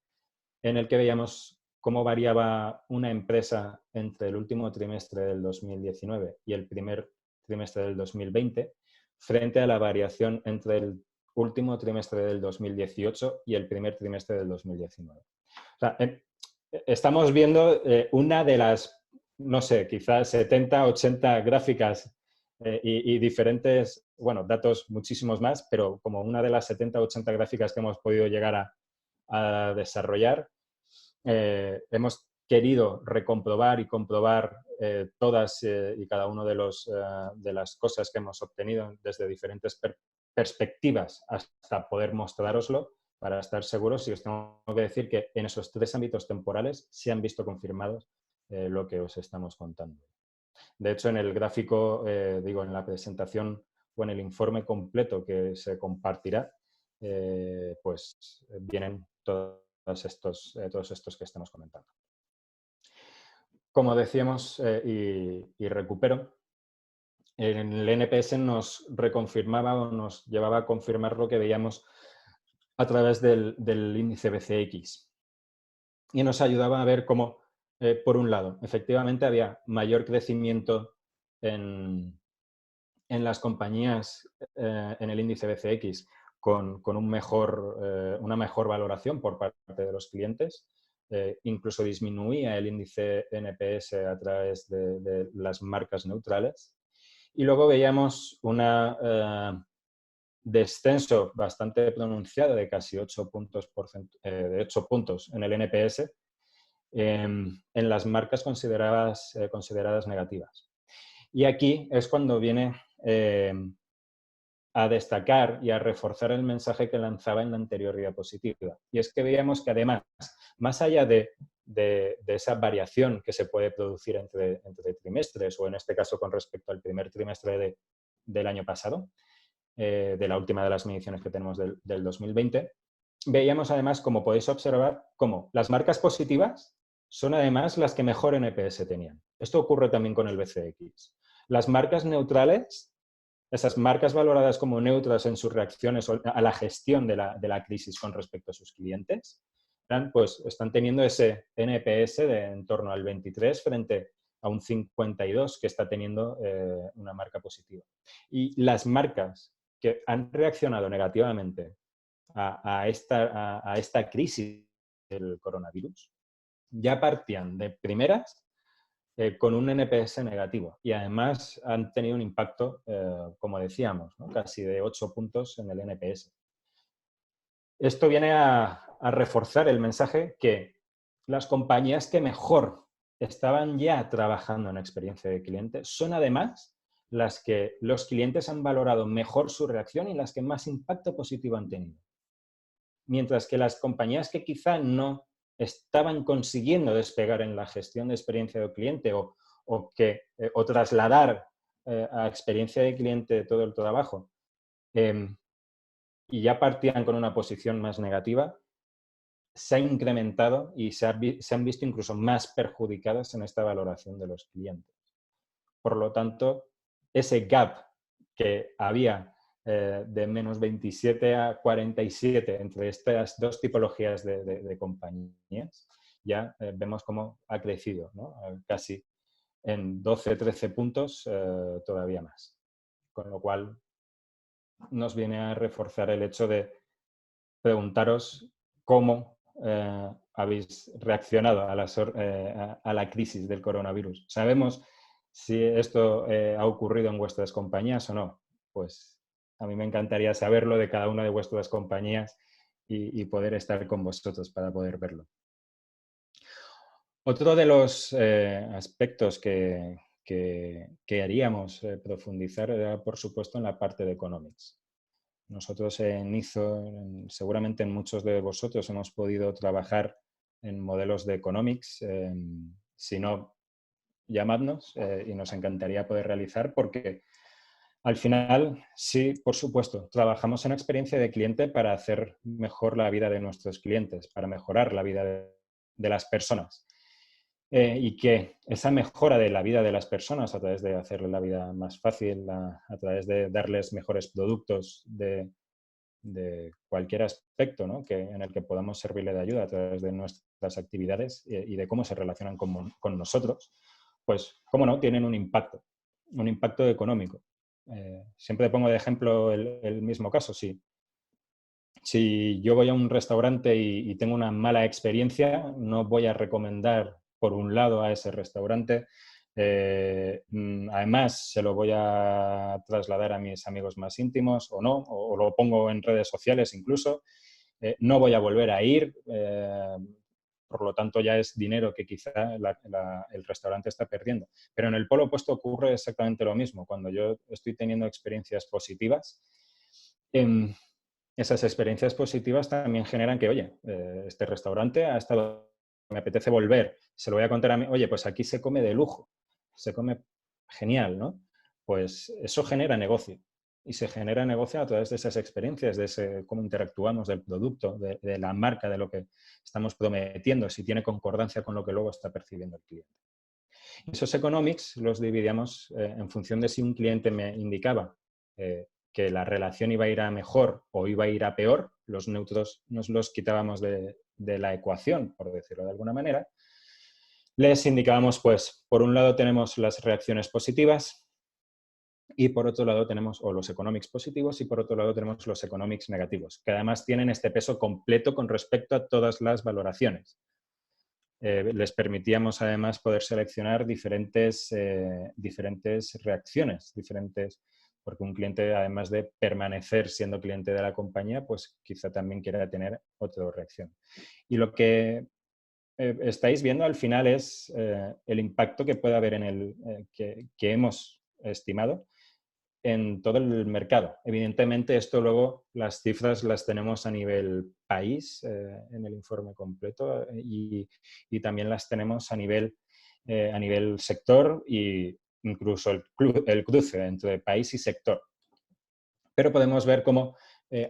en el que veíamos cómo variaba una empresa entre el último trimestre del 2019 y el primer trimestre del 2020 frente a la variación entre el último trimestre del 2018 y el primer trimestre del 2019. O sea, estamos viendo una de las, no sé, quizás 70, 80 gráficas y diferentes, bueno, datos muchísimos más, pero como una de las 70, 80 gráficas que hemos podido llegar a desarrollar, hemos querido recomprobar y comprobar todas y cada una de las cosas que hemos obtenido desde diferentes perspectivas hasta poder mostrároslo para estar seguros. Y os tengo que decir que en esos 3 ámbitos temporales se han visto confirmados lo que os estamos contando. De hecho, en el gráfico, digo, en la presentación o en el informe completo que se compartirá, pues vienen todos estos que estamos comentando. Como decíamos, y recupero, en el NPS nos reconfirmaba o nos llevaba a confirmar lo que veíamos a través del índice BCX. Y nos ayudaba a ver cómo, por un lado, efectivamente había mayor crecimiento en las compañías en el índice BCX con una mejor valoración por parte de los clientes. Incluso disminuía el índice NPS a través de las marcas neutrales. Y luego veíamos un descenso bastante pronunciado de casi 8 puntos, de 8 puntos en el NPS en las marcas consideradas negativas. Y aquí es cuando viene a destacar y a reforzar el mensaje que lanzaba en la anterior diapositiva. Y es que veíamos que además, más allá de esa variación que se puede producir entre trimestres, o en este caso con respecto al primer trimestre del año pasado, de la última de las mediciones que tenemos del 2020, veíamos además, como podéis observar, cómo las marcas positivas son además las que mejor NPS tenían. Esto ocurre también con el BCX. Las marcas neutrales, esas marcas valoradas como neutras en sus reacciones a la gestión de la crisis con respecto a sus clientes, pues están teniendo ese NPS de en torno al 23 frente a un 52 que está teniendo una marca positiva. Y las marcas que han reaccionado negativamente a esta crisis del coronavirus ya partían de primeras con un NPS negativo y además han tenido un impacto, como decíamos, ¿no? Casi de 8 puntos en el NPS. Esto viene a reforzar el mensaje que las compañías que mejor estaban ya trabajando en experiencia de cliente son además las que los clientes han valorado mejor su reacción y las que más impacto positivo han tenido. Mientras que las compañías que quizá no estaban consiguiendo despegar en la gestión de experiencia de cliente o trasladar a experiencia de cliente todo el trabajo y ya partían con una posición más negativa, se ha incrementado y se han visto incluso más perjudicadas en esta valoración de los clientes. Por lo tanto, ese gap que había de menos 27 a 47 entre estas dos tipologías de compañías, ya vemos cómo ha crecido, ¿no? Casi en 12, 13 puntos todavía más. Con lo cual nos viene a reforzar el hecho de preguntaros cómo habéis reaccionado a la crisis del coronavirus. ¿Sabemos si esto ha ocurrido en vuestras compañías o no? Pues a mí me encantaría saberlo de cada una de vuestras compañías y poder estar con vosotros para poder verlo. Otro de los aspectos que haríamos profundizar era, por supuesto, en la parte de economics. Nosotros en IZO, seguramente en muchos de vosotros hemos podido trabajar en modelos de economics. Si no, llamadnos y nos encantaría poder realizar porque al final, sí, por supuesto, trabajamos en experiencia de cliente para hacer mejor la vida de nuestros clientes, para mejorar la vida de las personas. Y que esa mejora de la vida de las personas a través de hacerle la vida más fácil, a través de darles mejores productos, de de cualquier aspecto, ¿no? En el que podamos servirle de ayuda a través de nuestras actividades y de cómo se relacionan con nosotros, pues, cómo no, tienen un impacto económico. Siempre pongo de ejemplo el mismo caso. Si yo voy a un restaurante y tengo una mala experiencia, no voy a recomendar, por un lado, a ese restaurante. Además, se lo voy a trasladar a mis amigos más íntimos o no, o lo pongo en redes sociales incluso. No voy a volver a ir. Por lo tanto, ya es dinero que quizá el restaurante está perdiendo. Pero en el polo opuesto ocurre exactamente lo mismo. Cuando yo estoy teniendo experiencias positivas, esas experiencias positivas también generan que, oye, este restaurante ha estado, me apetece volver, se lo voy a contar a mí, oye, pues aquí se come de lujo, se come genial, ¿no? Pues eso genera negocio. Y se genera negocio a través de esas experiencias, de ese cómo interactuamos del producto, de la marca, de lo que estamos prometiendo, si tiene concordancia con lo que luego está percibiendo el cliente. Esos economics los dividíamos en función de si un cliente me indicaba que la relación iba a ir a mejor o iba a ir a peor, los neutros nos los quitábamos de la ecuación, por decirlo de alguna manera. Les indicábamos, pues, por un lado tenemos las reacciones positivas y por otro lado tenemos, o los economics positivos, y por otro lado tenemos los economics negativos, que además tienen este peso completo con respecto a todas las valoraciones. Les permitíamos además poder seleccionar diferentes reacciones, porque un cliente, además de permanecer siendo cliente de la compañía, pues quizá también quiera tener otra reacción. Y lo que estáis viendo al final es el impacto que puede haber que hemos estimado en todo el mercado. Evidentemente, esto luego las cifras las tenemos a nivel país en el informe completo y también las tenemos a nivel sector e incluso el cruce entre país y sector. Pero podemos ver cómo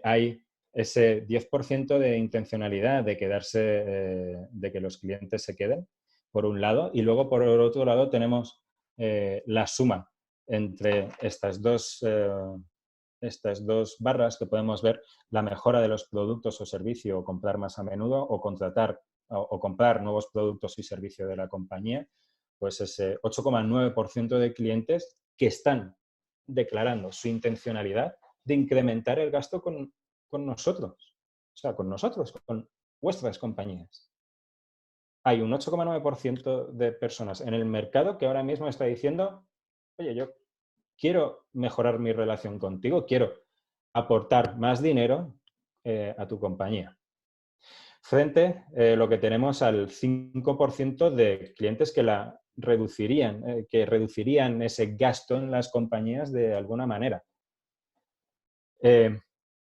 hay ese 10% de intencionalidad de quedarse, de que los clientes se queden, por un lado, y luego por el otro lado tenemos la suma entre estas dos barras, que podemos ver la mejora de los productos o servicio, o comprar más a menudo, o contratar o comprar nuevos productos y servicios de la compañía, pues ese 8,9% de clientes que están declarando su intencionalidad de incrementar el gasto con nosotros. O sea, con nosotros, con vuestras compañías. Hay un 8,9% de personas en el mercado que ahora mismo está diciendo, oye, yo quiero mejorar mi relación contigo, quiero aportar más dinero a tu compañía. Frente lo que tenemos al 5% de clientes que reducirían ese gasto en las compañías de alguna manera.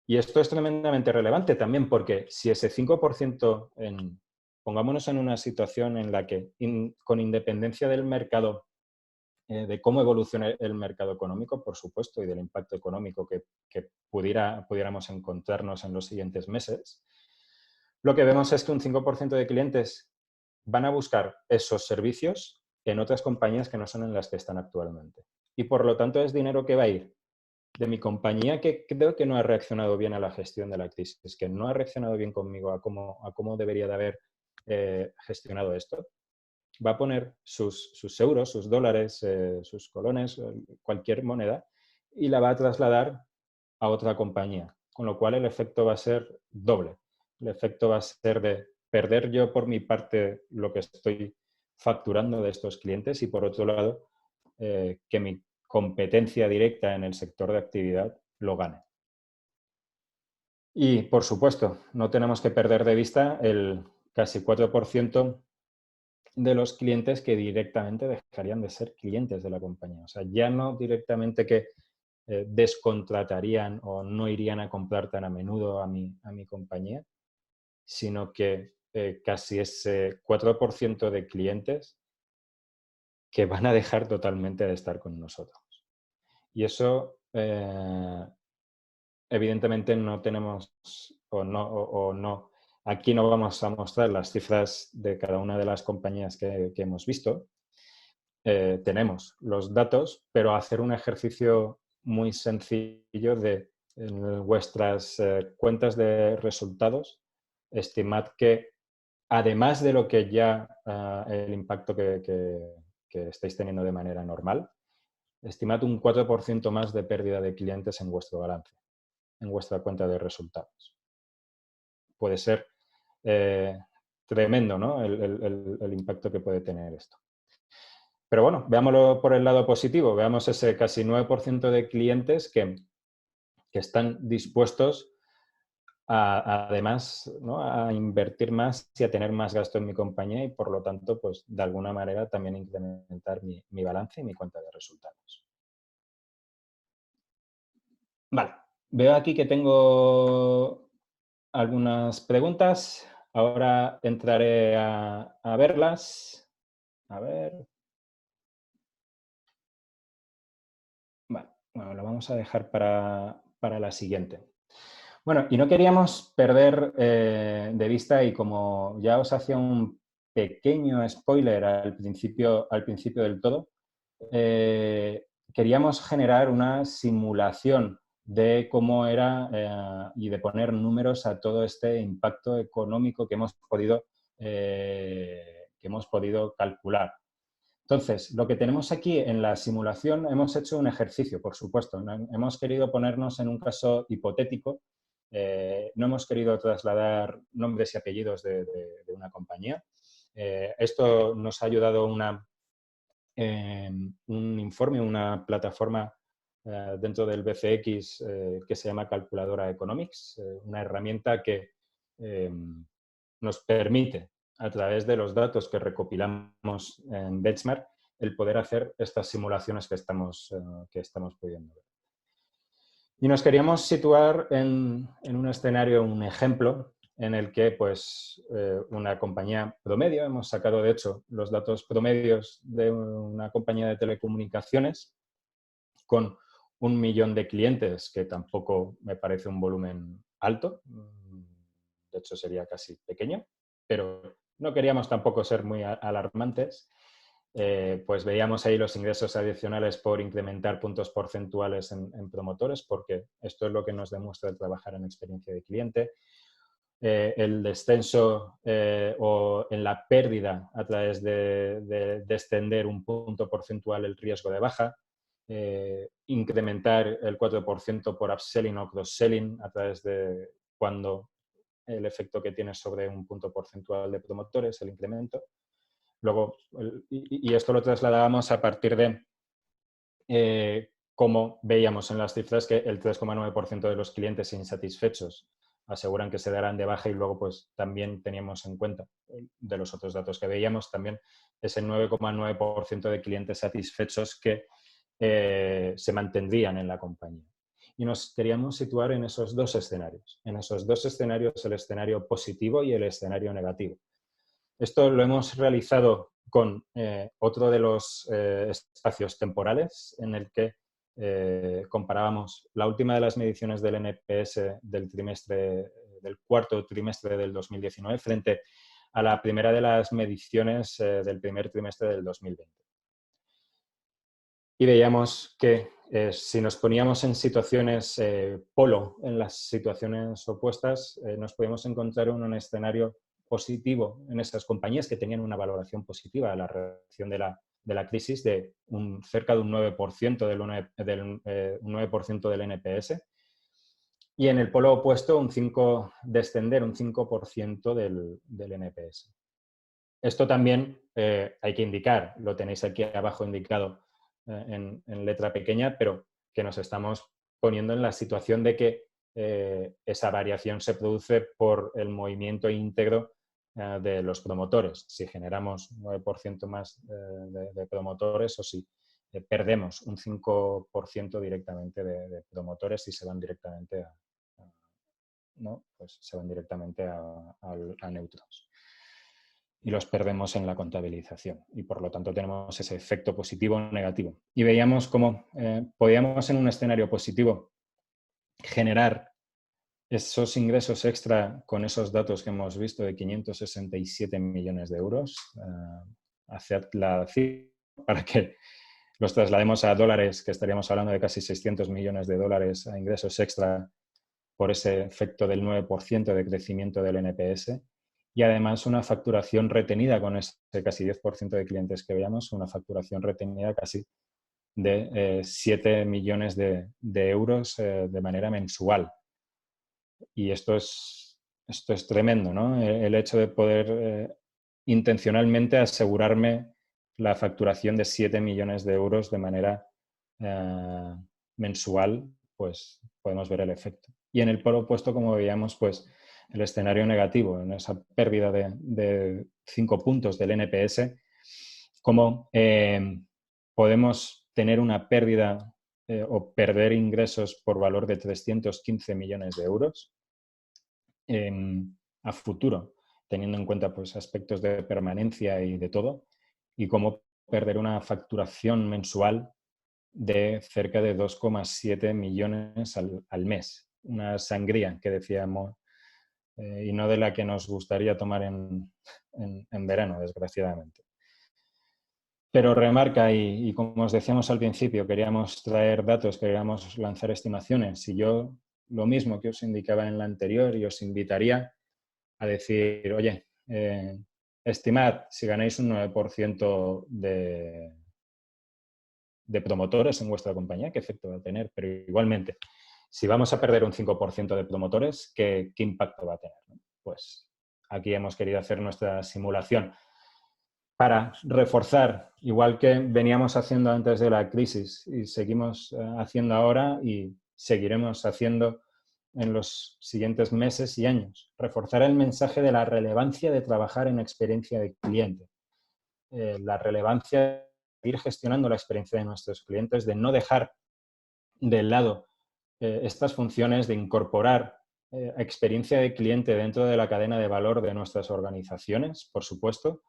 Y esto es tremendamente relevante también porque si ese 5%, pongámonos en una situación en la que, con independencia del mercado, de cómo evoluciona el mercado económico, por supuesto, y del impacto económico que pudiéramos encontrarnos en los siguientes meses, lo que vemos es que un 5% de clientes van a buscar esos servicios en otras compañías que no son en las que están actualmente. Y por lo tanto es dinero que va a ir de mi compañía, que creo que no ha reaccionado bien a la gestión de la crisis, que no ha reaccionado bien conmigo a cómo debería de haber gestionado esto. Va a poner sus euros, sus dólares, sus colones, cualquier moneda, y la va a trasladar a otra compañía. Con lo cual el efecto va a ser doble. El efecto va a ser de perder yo por mi parte lo que estoy facturando de estos clientes y por otro lado que mi competencia directa en el sector de actividad lo gane. Y, por supuesto, no tenemos que perder de vista el casi 4% de los clientes que directamente dejarían de ser clientes de la compañía. O sea, ya no directamente que descontratarían o no irían a comprar tan a menudo a mi compañía, sino que casi ese 4% de clientes que van a dejar totalmente de estar con nosotros. Y eso, evidentemente, no tenemos no. Aquí no vamos a mostrar las cifras de cada una de las compañías que hemos visto. Tenemos los datos, pero hacer un ejercicio muy sencillo de en vuestras cuentas de resultados, estimad que, además de lo que ya el impacto que estáis teniendo de manera normal, estimad un 4% más de pérdida de clientes en vuestro balance, en vuestra cuenta de resultados. Puede ser tremendo, ¿no? el impacto que puede tener esto. Pero bueno, veámoslo por el lado positivo. Veamos ese casi 9% de clientes que están dispuestos además, ¿no?, a invertir más y a tener más gasto en mi compañía y, por lo tanto, pues de alguna manera también incrementar mi balance y mi cuenta de resultados. Vale, veo aquí que tengo algunas preguntas. Ahora entraré a verlas. A ver. Vale, bueno, lo vamos a dejar para la siguiente. Bueno, y no queríamos perder de vista, y como ya os hacía un pequeño spoiler al principio del todo, queríamos generar una simulación de cómo era y de poner números a todo este impacto económico que hemos podido calcular. Entonces, lo que tenemos aquí en la simulación, hemos hecho un ejercicio, por supuesto. Hemos querido ponernos en un caso hipotético. No hemos querido trasladar nombres y apellidos de una compañía. Esto nos ha ayudado un informe, una plataforma dentro del BCX que se llama Calculadora Economics, una herramienta que nos permite, a través de los datos que recopilamos en Benchmark, el poder hacer estas simulaciones que estamos pudiendo ver. Y nos queríamos situar en un escenario, un ejemplo, en el que pues, una compañía promedio, hemos sacado de hecho los datos promedios de una compañía de telecomunicaciones con 1 millón de clientes, que tampoco me parece un volumen alto, de hecho sería casi pequeño, pero no queríamos tampoco ser muy alarmantes. Pues veíamos ahí los ingresos adicionales por incrementar puntos porcentuales en promotores, porque esto es lo que nos demuestra el trabajar en experiencia de cliente. El descenso o en la pérdida a través de extender un punto porcentual el riesgo de baja. Incrementar el 4% por upselling o cross-selling a través de cuando el efecto que tiene sobre un punto porcentual de promotores, el incremento. Luego, y esto lo trasladábamos a partir de cómo veíamos en las cifras que el 3,9% de los clientes insatisfechos aseguran que se darán de baja, y luego pues también teníamos en cuenta, de los otros datos que veíamos, también ese 9,9% de clientes satisfechos que se mantendrían en la compañía. Y nos queríamos situar en esos dos escenarios. En esos dos escenarios, el escenario positivo y el escenario negativo. Esto lo hemos realizado con otro de los espacios temporales en el que comparábamos la última de las mediciones del NPS del cuarto trimestre del 2019 frente a la primera de las mediciones del primer trimestre del 2020. Y veíamos que si nos poníamos en situaciones polo, en las situaciones opuestas, nos podíamos encontrar en un escenario positivo en esas compañías que tenían una valoración positiva de la reacción de la crisis de cerca de un 9% del NPS. Y en el polo opuesto, descender un 5% del NPS. Esto también hay que indicar, lo tenéis aquí abajo indicado en letra pequeña, pero que nos estamos poniendo en la situación de que esa variación se produce por el movimiento íntegro de los promotores. Si generamos 9% más de promotores, o si perdemos un 5% directamente de promotores y se van directamente a neutros. Y los perdemos en la contabilización. Y por lo tanto tenemos ese efecto positivo o negativo. Y veíamos cómo podíamos en un escenario positivo generar esos ingresos extra con esos datos que hemos visto de 567 millones de euros. Haced la cifra para que los traslademos a dólares, que estaríamos hablando de casi 600 millones de dólares a ingresos extra por ese efecto del 9% de crecimiento del NPS. Y además una facturación retenida con ese casi 10% de clientes que veamos, una facturación retenida casi de 7 millones de euros de manera mensual. Y esto es tremendo, ¿no? El hecho de poder intencionalmente asegurarme la facturación de 7 millones de euros de manera mensual, pues podemos ver el efecto. Y en el polo opuesto, como veíamos, pues el escenario negativo, en esa pérdida de 5 puntos del NPS, cómo podemos tener una pérdida o perder ingresos por valor de 315 millones de euros a futuro, teniendo en cuenta pues, aspectos de permanencia y de todo, y cómo perder una facturación mensual de cerca de 2,7 millones al mes. Una sangría que decíamos, y no de la que nos gustaría tomar en verano, desgraciadamente. Pero remarca, y como os decíamos al principio, queríamos traer datos, queríamos lanzar estimaciones, y yo lo mismo que os indicaba en la anterior, y os invitaría a decir, oye, estimad si ganáis un 9% de promotores en vuestra compañía, qué efecto va a tener, pero igualmente, si vamos a perder un 5% de promotores, ¿qué impacto va a tener? Pues aquí hemos querido hacer nuestra simulación para reforzar, igual que veníamos haciendo antes de la crisis y seguimos haciendo ahora y seguiremos haciendo en los siguientes meses y años. Reforzar el mensaje de la relevancia de trabajar en experiencia de cliente. La relevancia de ir gestionando la experiencia de nuestros clientes, de no dejar de lado estas funciones, de incorporar experiencia de cliente dentro de la cadena de valor de nuestras organizaciones, por supuesto,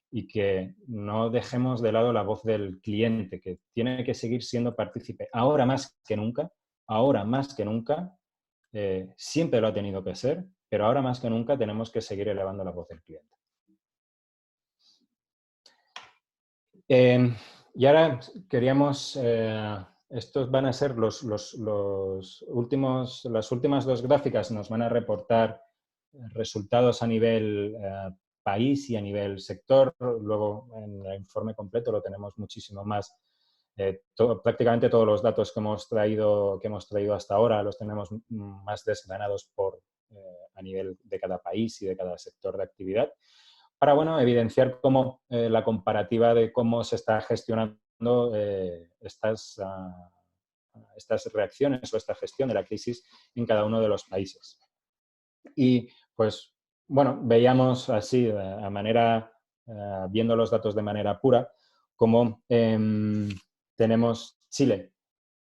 y que no dejemos de lado la voz del cliente, que tiene que seguir siendo partícipe. Ahora más que nunca, siempre lo ha tenido que ser, pero ahora más que nunca tenemos que seguir elevando la voz del cliente. Y ahora queríamos, estos van a ser las últimas dos gráficas, nos van a reportar resultados a nivel país y a nivel sector. Luego en el informe completo lo tenemos muchísimo más. Prácticamente todos los datos que hemos traído hasta ahora los tenemos más desgranados a nivel de cada país y de cada sector de actividad, para evidenciar cómo la comparativa de cómo se está gestionando estas reacciones o esta gestión de la crisis en cada uno de los países. Y pues, veíamos así, viendo los datos de manera pura, cómo tenemos Chile,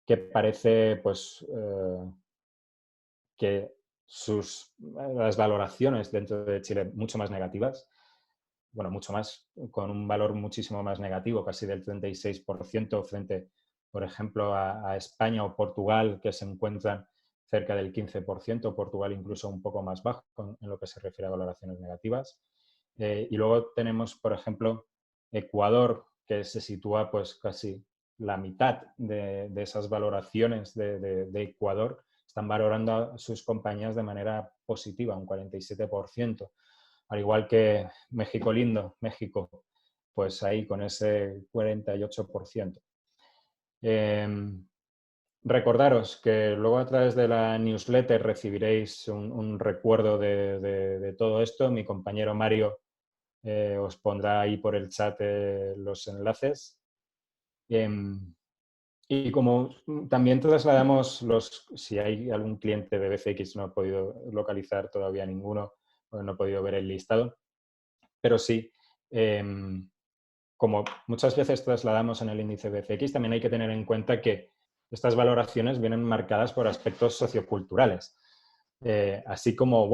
que parece pues que las valoraciones dentro de Chile mucho más negativas, mucho más, con un valor muchísimo más negativo, casi del 36% frente, por ejemplo, a España o Portugal, que se encuentran cerca del 15%, Portugal incluso un poco más bajo en lo que se refiere a valoraciones negativas. Y luego tenemos, por ejemplo, Ecuador, que se sitúa pues casi la mitad de esas valoraciones de Ecuador, están valorando a sus compañías de manera positiva, un 47%. Al igual que México lindo, México, pues ahí con ese 48%. Recordaros que luego a través de la newsletter recibiréis un recuerdo de todo esto. Mi compañero Mario os pondrá ahí por el chat los enlaces. Y como también trasladamos si hay algún cliente de BCX, no he podido localizar todavía ninguno, no he podido ver el listado, pero sí, como muchas veces trasladamos en el índice BCX, también hay que tener en cuenta que estas valoraciones vienen marcadas por aspectos socioculturales, así como,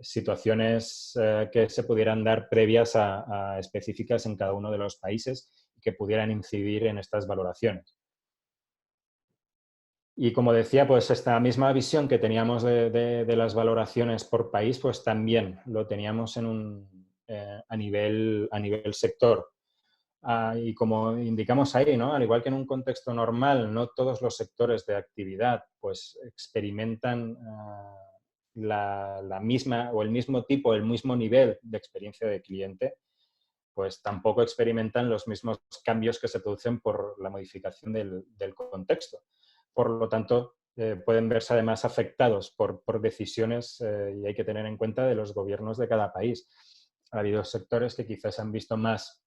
situaciones que se pudieran dar previas a específicas en cada uno de los países y que pudieran incidir en estas valoraciones. Y como decía, pues esta misma visión que teníamos de las valoraciones por país, pues también lo teníamos a nivel sector. Y como indicamos ahí, ¿no? Al igual que en un contexto normal, no todos los sectores de actividad pues, experimentan la misma o el mismo tipo, el mismo nivel de experiencia de cliente, pues tampoco experimentan los mismos cambios que se producen por la modificación del contexto. Por lo tanto, pueden verse además afectados por decisiones, y hay que tener en cuenta, de los gobiernos de cada país. Ha habido sectores que quizás han visto más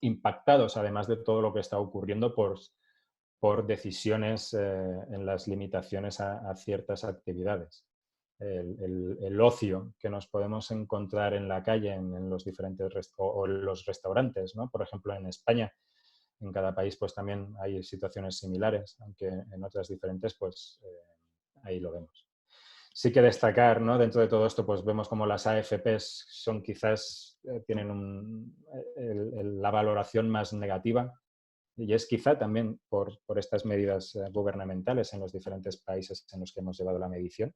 impactados, además de todo lo que está ocurriendo por decisiones en las limitaciones a ciertas actividades. El ocio que nos podemos encontrar en la calle, en los diferentes o los restaurantes, ¿no? Por ejemplo, en España, en cada país pues también hay situaciones similares, aunque en otras diferentes, pues ahí lo vemos. Sí que destacar, ¿no? Dentro de todo esto, pues vemos como las AFPs son quizás, tienen la valoración más negativa, y es quizá también por estas medidas gubernamentales en los diferentes países en los que hemos llevado la medición.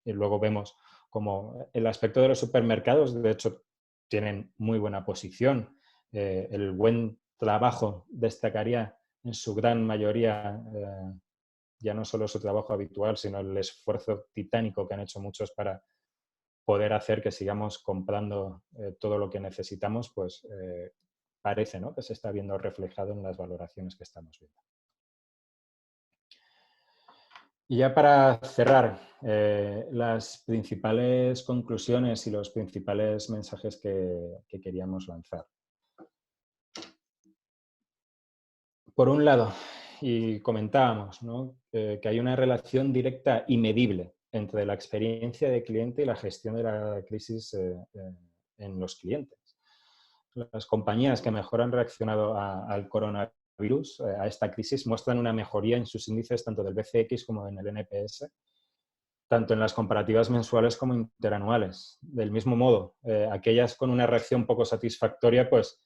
Y luego vemos como el aspecto de los supermercados, de hecho, tienen muy buena posición. El buen trabajo destacaría en su gran mayoría, ya no solo su trabajo habitual, sino el esfuerzo titánico que han hecho muchos para poder hacer que sigamos comprando todo lo que necesitamos, pues parece, ¿no?, que se está viendo reflejado en las valoraciones que estamos viendo. Y ya para cerrar, las principales conclusiones y los principales mensajes que queríamos lanzar. Por un lado, y comentábamos, ¿no?, que hay una relación directa y medible entre la experiencia de cliente y la gestión de la crisis en los clientes. Las compañías que mejor han reaccionado al coronavirus, a esta crisis, muestran una mejoría en sus índices tanto del BCX como en el NPS, tanto en las comparativas mensuales como interanuales. Del mismo modo, aquellas con una reacción poco satisfactoria, pues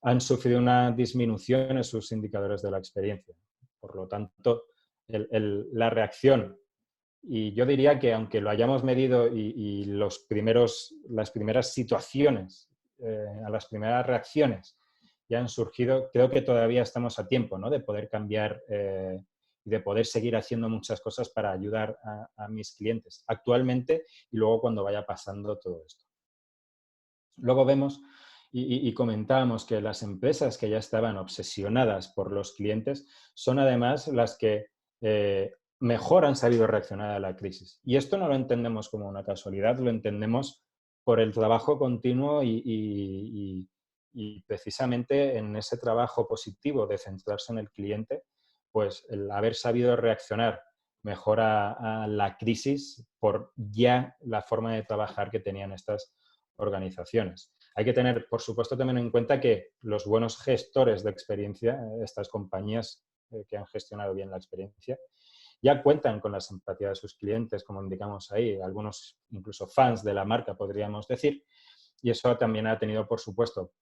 han sufrido una disminución en sus indicadores de la experiencia. Por lo tanto, la reacción, y yo diría que aunque lo hayamos medido y las primeras situaciones, a las primeras reacciones ya han surgido, creo que todavía estamos a tiempo, ¿no?, de poder cambiar y de poder seguir haciendo muchas cosas para ayudar a mis clientes actualmente y luego cuando vaya pasando todo esto. Luego vemos y comentábamos que las empresas que ya estaban obsesionadas por los clientes son además las que mejor han sabido reaccionar a la crisis. Y esto no lo entendemos como una casualidad, lo entendemos por el trabajo continuo y precisamente en ese trabajo positivo de centrarse en el cliente, pues el haber sabido reaccionar mejor a la crisis por ya la forma de trabajar que tenían estas organizaciones. Hay que tener, por supuesto, también en cuenta que los buenos gestores de experiencia, estas compañías que han gestionado bien la experiencia, ya cuentan con la simpatía de sus clientes, como indicamos ahí, algunos incluso fans de la marca, podríamos decir, y eso también ha tenido, por supuesto,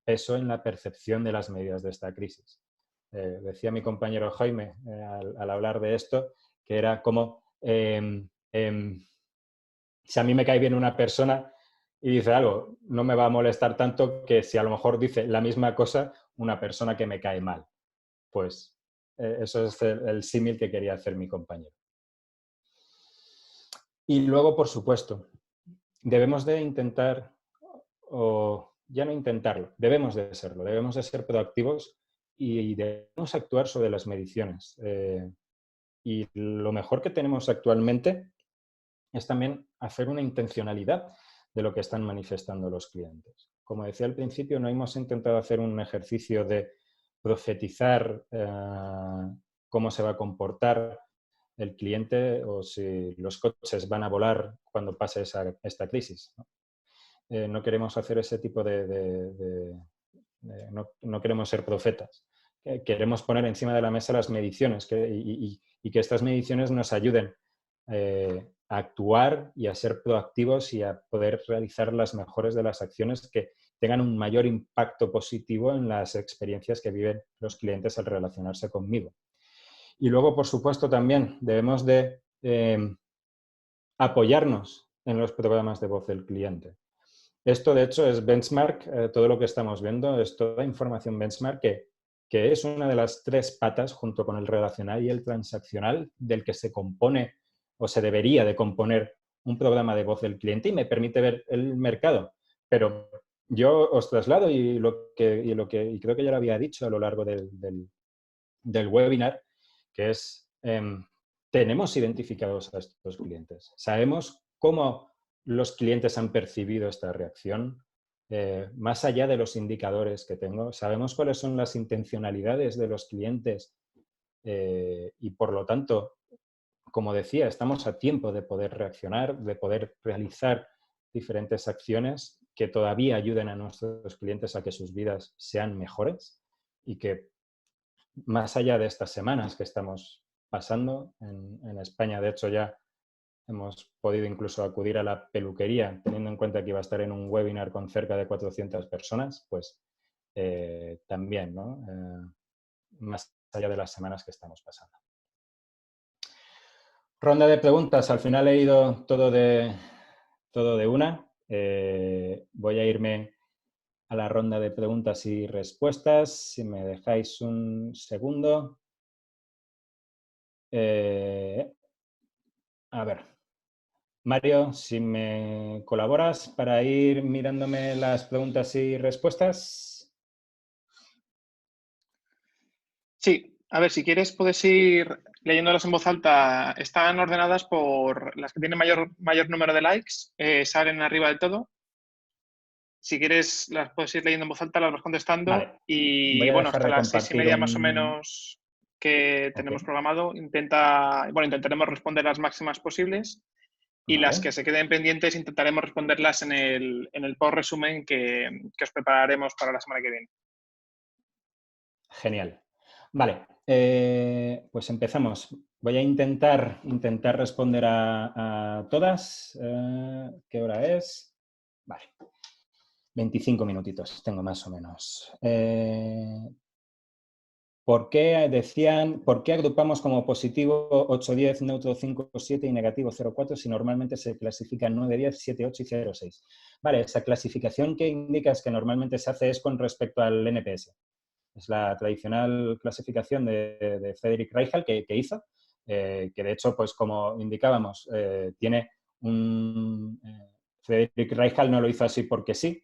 peso en la percepción de las medidas de esta crisis. Decía mi compañero Jaime, al hablar de esto, que era como, si a mí me cae bien una persona y dice algo, no me va a molestar tanto que si a lo mejor dice la misma cosa una persona que me cae mal. Pues eso es el símil que quería hacer mi compañero. Y luego, por supuesto, debemos de intentar, o ya no intentarlo, debemos de serlo, debemos de ser proactivos y debemos actuar sobre las mediciones. Y lo mejor que tenemos actualmente es también hacer una intencionalidad de lo que están manifestando los clientes. Como decía al principio, no hemos intentado hacer un ejercicio de profetizar cómo se va a comportar el cliente o si los coches van a volar cuando pase esta crisis, ¿no? No queremos hacer ese tipo no queremos ser profetas. Queremos poner encima de la mesa las mediciones y que estas mediciones nos ayuden a actuar y a ser proactivos y a poder realizar las mejores de las acciones que tengan un mayor impacto positivo en las experiencias que viven los clientes al relacionarse conmigo. Y luego, por supuesto, también debemos de apoyarnos en los programas de voz del cliente. Esto, de hecho, es benchmark, todo lo que estamos viendo es toda información benchmark que es una de las 3 patas, junto con el relacional y el transaccional, del que se compone o se debería de componer un programa de voz del cliente y me permite ver el mercado. Pero yo os traslado y creo que ya lo había dicho a lo largo del webinar, que es, tenemos identificados a estos clientes. Sabemos cómo los clientes han percibido esta reacción. Más allá de los indicadores que tengo, sabemos cuáles son las intencionalidades de los clientes y, por lo tanto, como decía, estamos a tiempo de poder reaccionar, de poder realizar diferentes acciones que todavía ayuden a nuestros clientes a que sus vidas sean mejores y que, más allá de estas semanas que estamos pasando en España, de hecho ya hemos podido incluso acudir a la peluquería, teniendo en cuenta que iba a estar en un webinar con cerca de 400 personas, pues también, ¿no? Más allá de las semanas que estamos pasando. Ronda de preguntas. Al final he ido todo de una. Voy a irme a la ronda de preguntas y respuestas. Si me dejáis un segundo. A ver. Mario, si me colaboras para ir mirándome las preguntas y respuestas. Sí, a ver, si quieres puedes ir leyéndolas en voz alta. Están ordenadas por las que tienen mayor número de likes, salen arriba del todo. Si quieres, las puedes ir leyendo en voz alta, las vas contestando. Vale. Voy Y a bueno, dejar hasta de las compartir 6:30 más o un... menos que Ok. tenemos programado, intentaremos responder las máximas posibles. Y las que Vale. se queden pendientes intentaremos responderlas en el post resumen que os prepararemos para la semana que viene. Genial. Vale, pues empezamos. Voy a intentar responder a todas. ¿Qué hora es? Vale, 25 minutitos tengo más o menos. ¿Por qué agrupamos como positivo 8, 10, neutro 5, 7 y negativo 0, 4 si normalmente se clasifican 9, 10, 7, 8 y 0, 6? Vale, esa clasificación que indicas que normalmente se hace es con respecto al NPS. Es la tradicional clasificación de Frederick Reichheld que hizo, que de hecho, pues como indicábamos, tiene un... Frederick Reichheld no lo hizo así porque sí,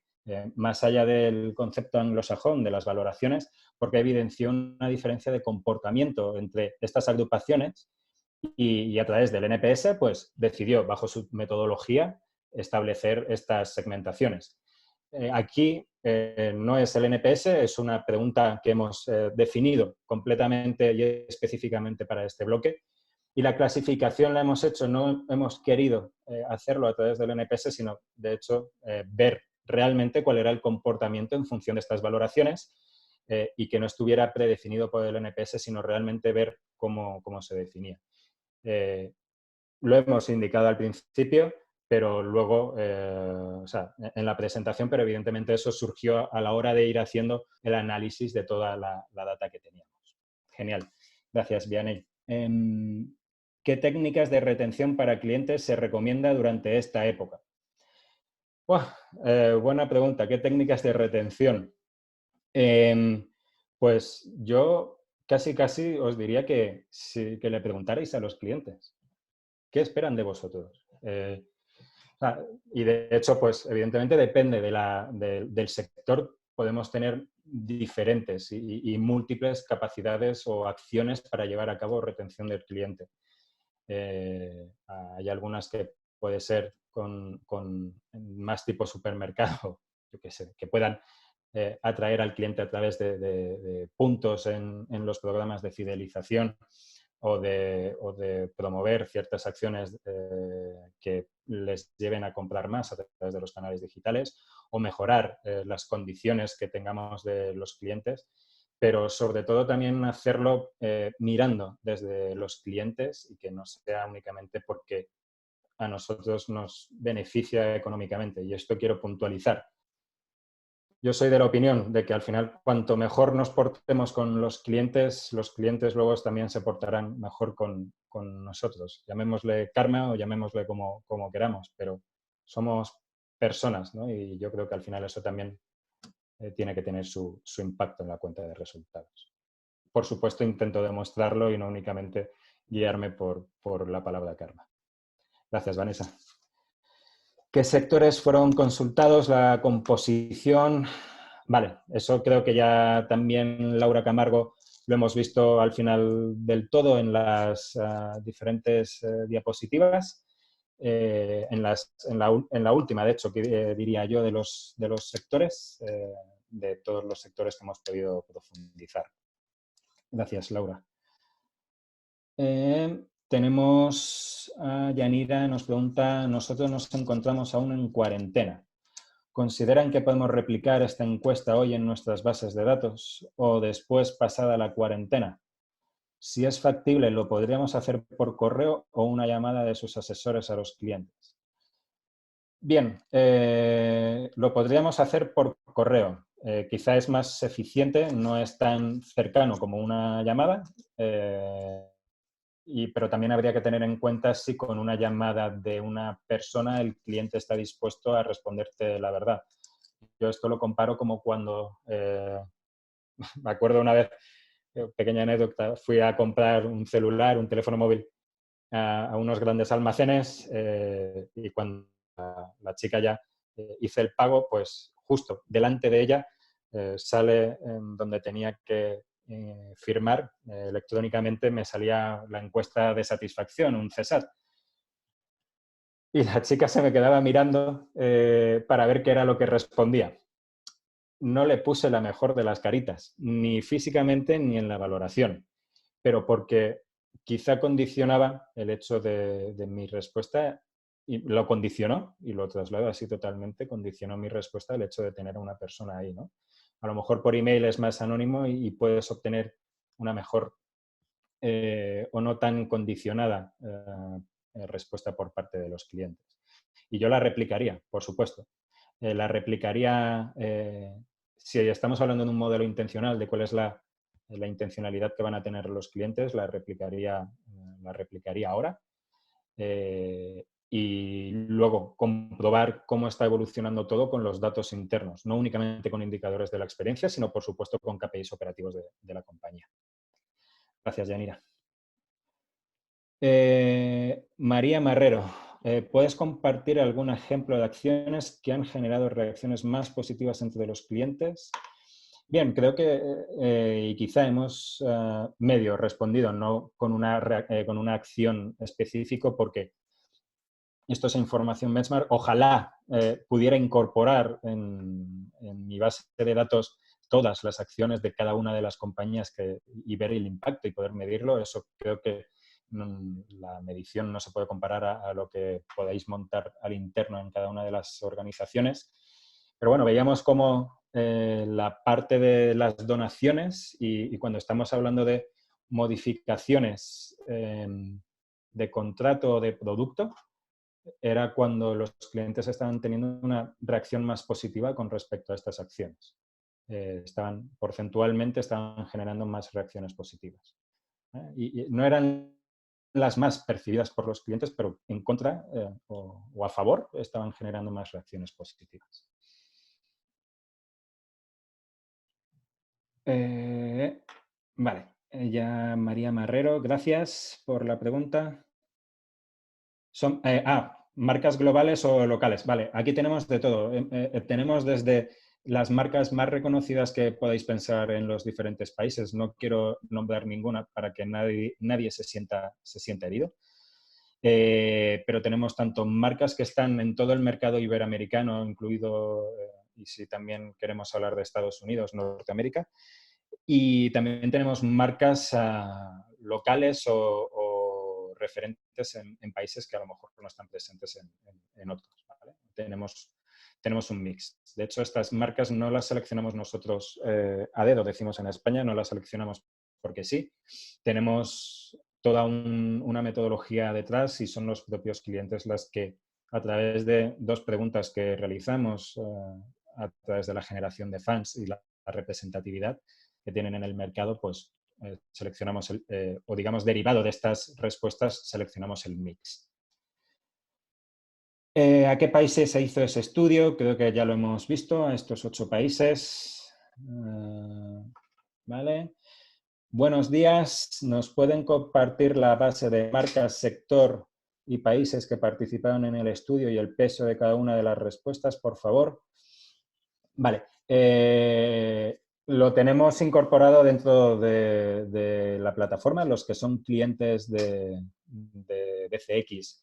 más allá del concepto anglosajón de las valoraciones, porque evidenció una diferencia de comportamiento entre estas agrupaciones y a través del NPS, pues decidió, bajo su metodología, establecer estas segmentaciones. Aquí no es el NPS, es una pregunta que hemos definido completamente y específicamente para este bloque. Y la clasificación la hemos hecho, no hemos querido hacerlo a través del NPS, sino de hecho ver realmente cuál era el comportamiento en función de estas valoraciones y que no estuviera predefinido por el NPS, sino realmente ver cómo se definía. Lo hemos indicado al principio, pero luego, o sea, en la presentación, pero evidentemente eso surgió a la hora de ir haciendo el análisis de toda la data que teníamos. Genial. Gracias, Vianney. ¿Qué técnicas de retención para clientes se recomienda durante esta época? Buena pregunta. ¿Qué técnicas de retención? Pues yo casi os diría que le preguntarais a los clientes. ¿Qué esperan de vosotros? Y de hecho, pues evidentemente depende del sector. Podemos tener diferentes y múltiples capacidades o acciones para llevar a cabo retención del cliente. Hay algunas que puede ser con más tipo supermercado, yo qué sé, que puedan atraer al cliente a través de puntos en los programas de fidelización o de promover ciertas acciones que les lleven a comprar más a través de los canales digitales o mejorar las condiciones que tengamos de los clientes, pero sobre todo también hacerlo mirando desde los clientes y que no sea únicamente porque a nosotros nos beneficia económicamente. Y esto quiero puntualizar. Yo soy de la opinión de que al final, cuanto mejor nos portemos con los clientes luego también se portarán mejor con nosotros. Llamémosle karma o llamémosle como queramos, pero somos personas, ¿no? Y yo creo que al final eso también tiene que tener su impacto en la cuenta de resultados. Por supuesto, intento demostrarlo y no únicamente guiarme por la palabra karma. Gracias, Vanessa. ¿Qué sectores fueron consultados? La composición. Vale, eso creo que ya también Laura Camargo lo hemos visto al final del todo en las diferentes diapositivas. En la última, de hecho, que diría yo, de los sectores, de todos los sectores que hemos podido profundizar. Gracias, Laura. Tenemos a Yanira, nos pregunta, nosotros nos encontramos aún en cuarentena. ¿Consideran que podemos replicar esta encuesta hoy en nuestras bases de datos o después pasada la cuarentena? Si es factible, ¿lo podríamos hacer por correo o una llamada de sus asesores a los clientes? Bien, lo podríamos hacer por correo. Quizá es más eficiente, no es tan cercano como una llamada, pero también habría que tener en cuenta si con una llamada de una persona el cliente está dispuesto a responderte la verdad. Yo esto lo comparo como cuando, me acuerdo una vez, pequeña anécdota, fui a comprar un celular, un teléfono móvil a unos grandes almacenes y cuando la chica ya hice el pago, pues justo delante de ella sale donde tenía que firmar electrónicamente, me salía la encuesta de satisfacción, un CESAT. Y la chica se me quedaba mirando para ver qué era lo que respondía. No le puse la mejor de las caritas, ni físicamente ni en la valoración, pero porque quizá condicionaba el hecho de mi respuesta, y lo condicionó, y lo traslado así totalmente, condicionó mi respuesta el hecho de tener a una persona ahí, ¿no? A lo mejor por email es más anónimo y puedes obtener una mejor o no tan condicionada respuesta por parte de los clientes. Y yo la replicaría, por supuesto. La replicaría, si estamos hablando de un modelo intencional, de cuál es la intencionalidad que van a tener los clientes, la replicaría ahora. Y luego comprobar cómo está evolucionando todo con los datos internos, no únicamente con indicadores de la experiencia, sino por supuesto con KPIs operativos de la compañía. Gracias, Yanira. María Marrero, ¿puedes compartir algún ejemplo de acciones que han generado reacciones más positivas entre los clientes? Bien, creo que, y quizá hemos medio respondido, no con una acción específica, porque esto es información benchmark. Ojalá pudiera incorporar en mi base de datos todas las acciones de cada una de las compañías y ver el impacto y poder medirlo. Eso creo que la medición no se puede comparar a lo que podáis montar al interno en cada una de las organizaciones. Pero bueno, veíamos cómo la parte de las donaciones y cuando estamos hablando de modificaciones de contrato o de producto, era cuando los clientes estaban teniendo una reacción más positiva con respecto a estas acciones. Porcentualmente estaban generando más reacciones positivas. Y no eran las más percibidas por los clientes, pero en contra o a favor estaban generando más reacciones positivas. Vale, ya María Marrero, gracias por la pregunta. Marcas globales o locales. Vale, aquí tenemos de todo. Tenemos desde las marcas más reconocidas que podáis pensar en los diferentes países. No quiero nombrar ninguna para que nadie se sienta herido. Pero tenemos tanto marcas que están en todo el mercado iberoamericano, incluido, y si también queremos hablar de Estados Unidos, Norteamérica. Y también tenemos marcas locales o referentes en países que a lo mejor no están presentes en otros. ¿Vale? Tenemos un mix. De hecho, estas marcas no las seleccionamos nosotros a dedo, decimos en España, no las seleccionamos porque sí. Tenemos toda una metodología detrás y son los propios clientes las que, a través de 2 preguntas que realizamos, a través de la generación de fans y la representatividad que tienen en el mercado, pues seleccionamos, o digamos, derivado de estas respuestas, seleccionamos el mix. ¿A qué países se hizo ese estudio? Creo que ya lo hemos visto, a estos 8 países. Vale. Buenos días. ¿Nos pueden compartir la base de marcas, sector y países que participaron en el estudio y el peso de cada una de las respuestas, por favor? Vale. Lo tenemos incorporado dentro de la plataforma. Los que son clientes de BCX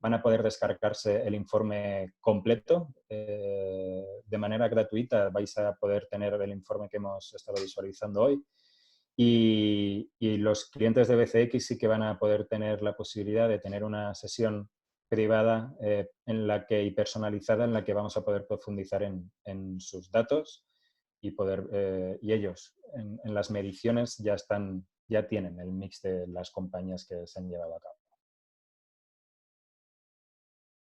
van a poder descargarse el informe completo. De manera gratuita vais a poder tener el informe que hemos estado visualizando hoy. Y los clientes de BCX sí que van a poder tener la posibilidad de tener una sesión privada y personalizada en la que vamos a poder profundizar en sus datos y y ellos en las mediciones ya tienen el mix de las compañías que se han llevado a cabo.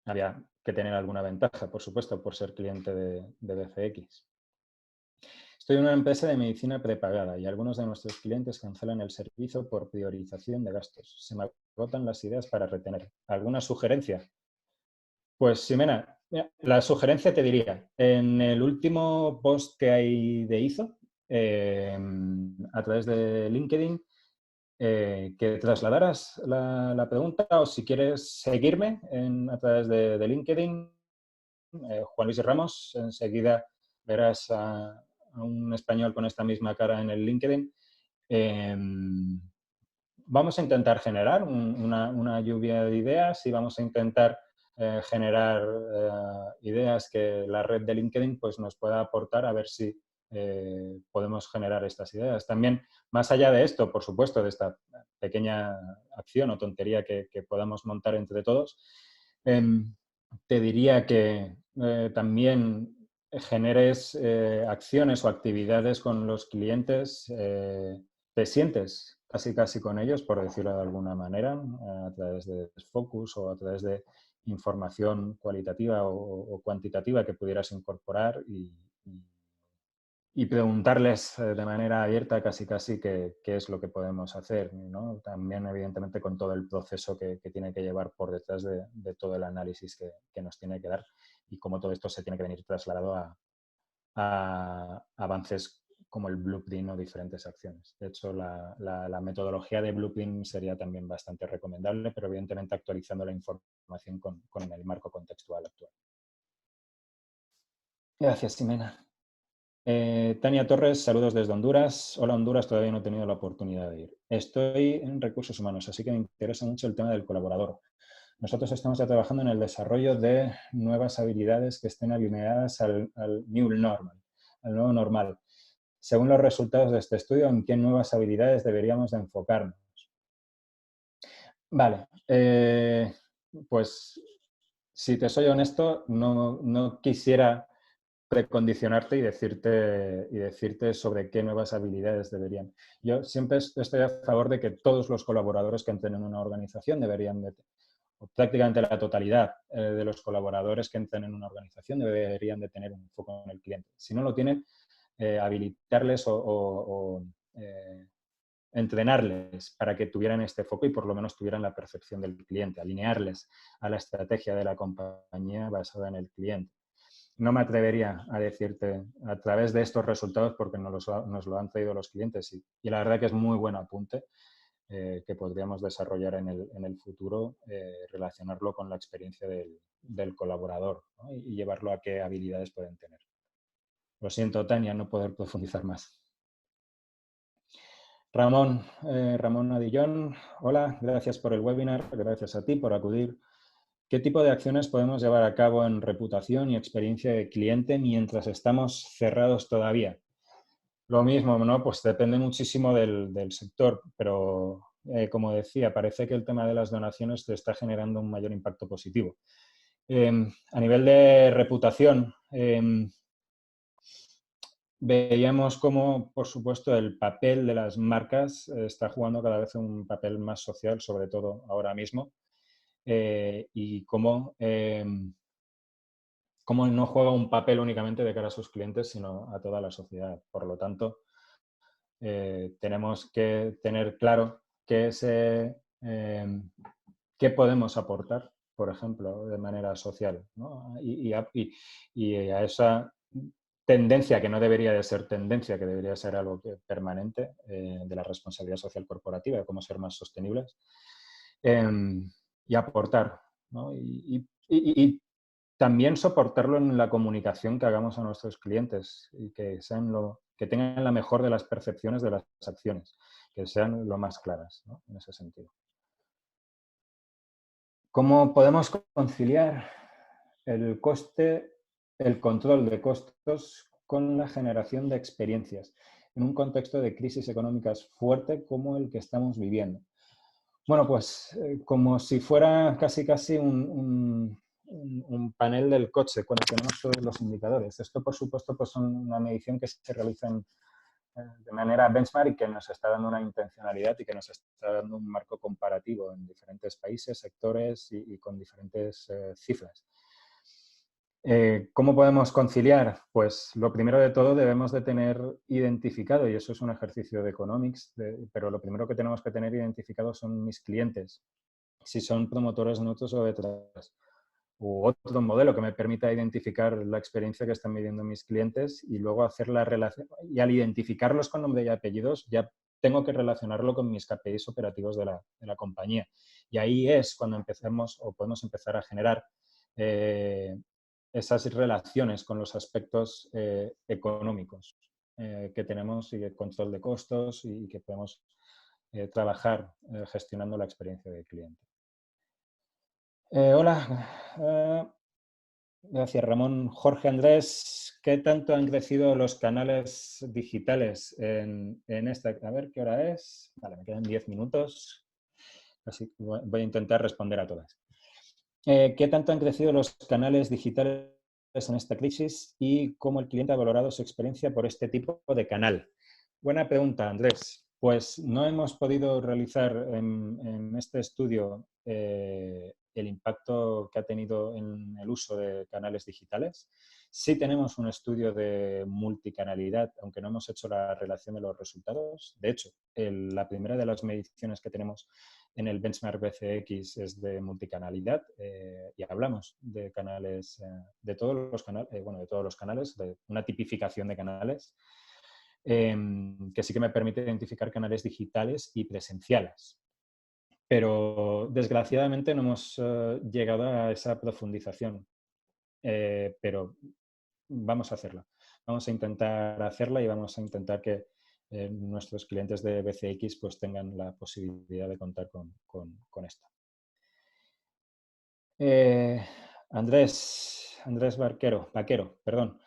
Había que tener alguna ventaja, por supuesto, por ser cliente de BCX. Estoy en una empresa de medicina prepagada y algunos de nuestros clientes cancelan el servicio por priorización de gastos. Se me agotan las ideas para retener. ¿Alguna sugerencia? Pues, Ximena, mira, la sugerencia te diría, en el último post que hay de IZO, a través de LinkedIn, que trasladaras la pregunta o si quieres seguirme a través de LinkedIn, Juan Luis Ramos, enseguida verás a un español con esta misma cara en el LinkedIn. Vamos a intentar generar una lluvia de ideas y vamos a intentar generar ideas que la red de LinkedIn pues, nos pueda aportar a ver si podemos generar estas ideas. También, más allá de esto, por supuesto, de esta pequeña acción o tontería que podamos montar entre todos, te diría que también generes acciones o actividades con los clientes, te sientes casi con ellos, por decirlo de alguna manera, a través de focus o a través de información cualitativa o cuantitativa que pudieras incorporar y preguntarles de manera abierta casi qué es lo que podemos hacer, ¿no? También, evidentemente, con todo el proceso que tiene que llevar por detrás de todo el análisis que nos tiene que dar y cómo todo esto se tiene que venir trasladado a avances como el blueprint o diferentes acciones. De hecho, la metodología de blueprint sería también bastante recomendable, pero evidentemente actualizando la información con el marco contextual actual. Gracias, Ximena. Tania Torres, saludos desde Honduras. Hola, Honduras, todavía no he tenido la oportunidad de ir. Estoy en recursos humanos, así que me interesa mucho el tema del colaborador. Nosotros estamos ya trabajando en el desarrollo de nuevas habilidades que estén alineadas al new normal, al nuevo normal. Según los resultados de este estudio, ¿en qué nuevas habilidades deberíamos de enfocarnos? Vale, pues si te soy honesto, no quisiera precondicionarte y decirte sobre qué nuevas habilidades deberían. Yo siempre estoy a favor de que todos los colaboradores que entren en una organización deberían de, o prácticamente la totalidad de los colaboradores que entren en una organización deberían de tener un foco en el cliente. Si no lo tienen, habilitarles o entrenarles para que tuvieran este foco y por lo menos tuvieran la percepción del cliente, alinearles a la estrategia de la compañía basada en el cliente. No me atrevería a decirte a través de estos resultados porque nos lo han traído los clientes y la verdad que es muy buen apunte que podríamos desarrollar en el futuro, relacionarlo con la experiencia del colaborador, ¿no? y llevarlo a qué habilidades pueden tener. Lo siento, Tania, no poder profundizar más. Ramón Adillón, hola, gracias por el webinar, gracias a ti por acudir. ¿Qué tipo de acciones podemos llevar a cabo en reputación y experiencia de cliente mientras estamos cerrados todavía? Lo mismo, ¿no? Pues depende muchísimo del sector, pero como decía, parece que el tema de las donaciones te está generando un mayor impacto positivo. A nivel de reputación, veíamos cómo, por supuesto, el papel de las marcas está jugando cada vez un papel más social, sobre todo ahora mismo, y cómo no juega un papel únicamente de cara a sus clientes, sino a toda la sociedad. Por lo tanto, tenemos que tener claro qué podemos aportar por ejemplo, de manera social, ¿no? Y a esa tendencia, que no debería de ser tendencia, que debería ser algo permanente, de la responsabilidad social corporativa, de cómo ser más sostenibles, y aportar, ¿no? Y también soportarlo en la comunicación que hagamos a nuestros clientes y que tengan la mejor de las percepciones de las acciones, que sean lo más claras, ¿no? En ese sentido. ¿Cómo podemos conciliar el coste, el control de costos con la generación de experiencias en un contexto de crisis económicas fuerte como el que estamos viviendo? Bueno, pues como si fuera casi un panel del coche cuando tenemos todos los indicadores. Esto, por supuesto, pues son una medición que se realiza de manera benchmark y que nos está dando una intencionalidad y que nos está dando un marco comparativo en diferentes países, sectores y con diferentes cifras. ¿Cómo podemos conciliar? Pues lo primero de todo debemos de tener identificado, y eso es un ejercicio de economics, pero lo primero que tenemos que tener identificado son mis clientes, si son promotores neutros o detrás, u otro modelo que me permita identificar la experiencia que están viviendo mis clientes y luego hacer la relación. Y al identificarlos con nombre y apellidos, ya tengo que relacionarlo con mis KPIs operativos de la compañía. Y ahí es cuando empecemos o podemos empezar a generar esas relaciones con los aspectos económicos que tenemos y el control de costos y que podemos trabajar gestionando la experiencia del cliente. Hola, gracias Ramón. Jorge Andrés, ¿qué tanto han crecido los canales digitales en esta? A ver, ¿qué hora es? Vale, me quedan 10 minutos, así que voy a intentar responder a todas. ¿Qué tanto han crecido los canales digitales en esta crisis y cómo el cliente ha valorado su experiencia por este tipo de canal? Buena pregunta, Andrés. Pues no hemos podido realizar en este estudio el impacto que ha tenido en el uso de canales digitales. Sí tenemos un estudio de multicanalidad, aunque no hemos hecho la relación de los resultados. De hecho, la primera de las mediciones que tenemos en el benchmark BCX es de multicanalidad y hablamos de canales, de todos los canales, de una tipificación de canales que sí que me permite identificar canales digitales y presenciales. Pero desgraciadamente no hemos llegado a esa profundización, pero vamos a hacerla. Vamos a intentar hacerla y vamos a intentar que nuestros clientes de BCX pues tengan la posibilidad de contar con esto. Andrés Vaquero, perdón.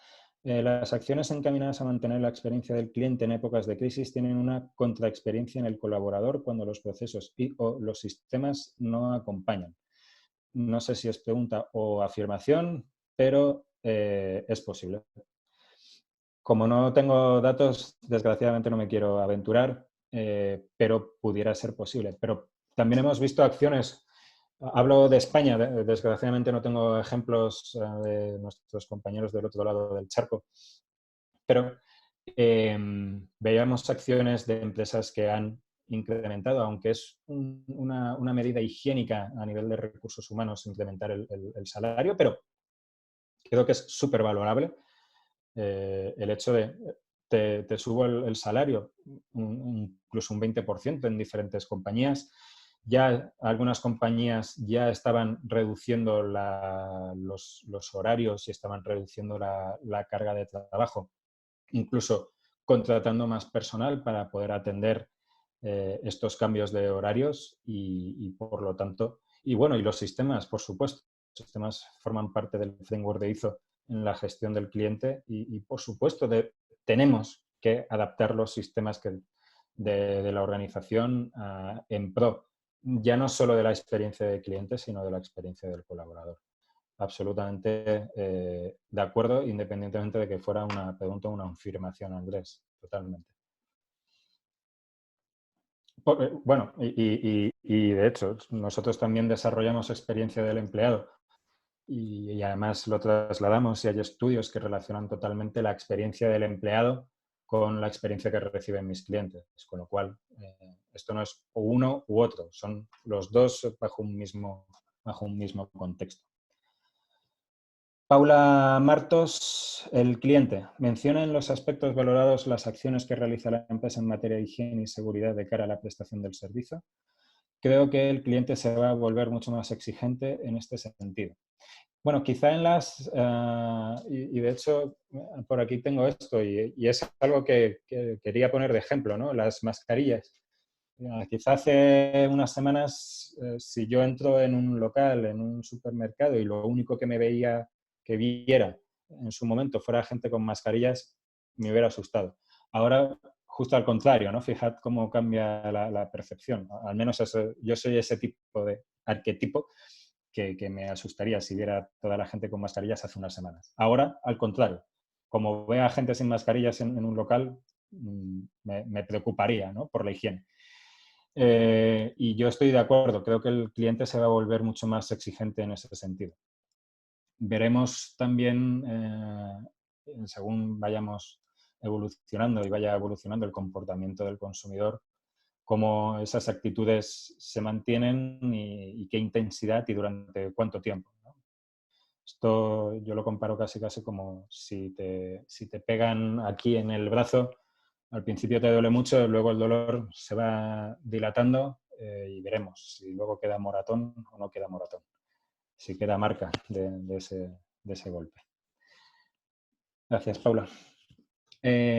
Las acciones encaminadas a mantener la experiencia del cliente en épocas de crisis tienen una contraexperiencia en el colaborador cuando los procesos o los sistemas no acompañan. No sé si es pregunta o afirmación, pero es posible. Como no tengo datos, desgraciadamente no me quiero aventurar, pero pudiera ser posible. Pero también hemos visto acciones. Hablo de España, desgraciadamente no tengo ejemplos de nuestros compañeros del otro lado del charco, pero veíamos acciones de empresas que han incrementado, aunque es una medida higiénica a nivel de recursos humanos incrementar el salario, pero creo que es súper valorable el hecho de te subo el salario incluso un 20% en diferentes compañías. Ya algunas compañías ya estaban reduciendo los horarios y estaban reduciendo la carga de trabajo, incluso contratando más personal para poder atender estos cambios de horarios y por lo tanto, y los sistemas, por supuesto, los sistemas forman parte del framework de ISO en la gestión del cliente y por supuesto, tenemos que adaptar los sistemas de la organización en pro, ya no solo de la experiencia del cliente, sino de la experiencia del colaborador. Absolutamente de acuerdo, independientemente de que fuera una pregunta o una afirmación, Andrés, totalmente. Y de hecho, nosotros también desarrollamos experiencia del empleado y además lo trasladamos y hay estudios que relacionan totalmente la experiencia del empleado con la experiencia que reciben mis clientes. Con lo cual, esto no es uno u otro, son los dos bajo un mismo bajo un mismo contexto. Paula Martos, el cliente. Menciona en los aspectos valorados las acciones que realiza la empresa en materia de higiene y seguridad de cara a la prestación del servicio. Creo que el cliente se va a volver mucho más exigente en este sentido. Bueno, quizá en las... y de hecho, por aquí tengo esto y es algo que quería poner de ejemplo, ¿no? Las mascarillas. Quizá hace unas semanas, si yo entro en un local, en un supermercado y lo único que viera en su momento fuera gente con mascarillas, me hubiera asustado. Ahora, justo al contrario, ¿no? Fijad cómo cambia la percepción. Al menos yo soy ese tipo de arquetipo que me asustaría si viera toda la gente con mascarillas hace unas semanas. Ahora, al contrario, como vea gente sin mascarillas en un local, me preocuparía, ¿no? Por la higiene. Y yo estoy de acuerdo, creo que el cliente se va a volver mucho más exigente en ese sentido. Veremos también, según vayamos evolucionando y vaya evolucionando el comportamiento del consumidor, cómo esas actitudes se mantienen y qué intensidad y durante cuánto tiempo, ¿no? Esto yo lo comparo casi como si te pegan aquí en el brazo, al principio te duele mucho, luego el dolor se va dilatando y veremos si luego queda moratón o no queda moratón, si queda marca de ese golpe. Gracias, Paula.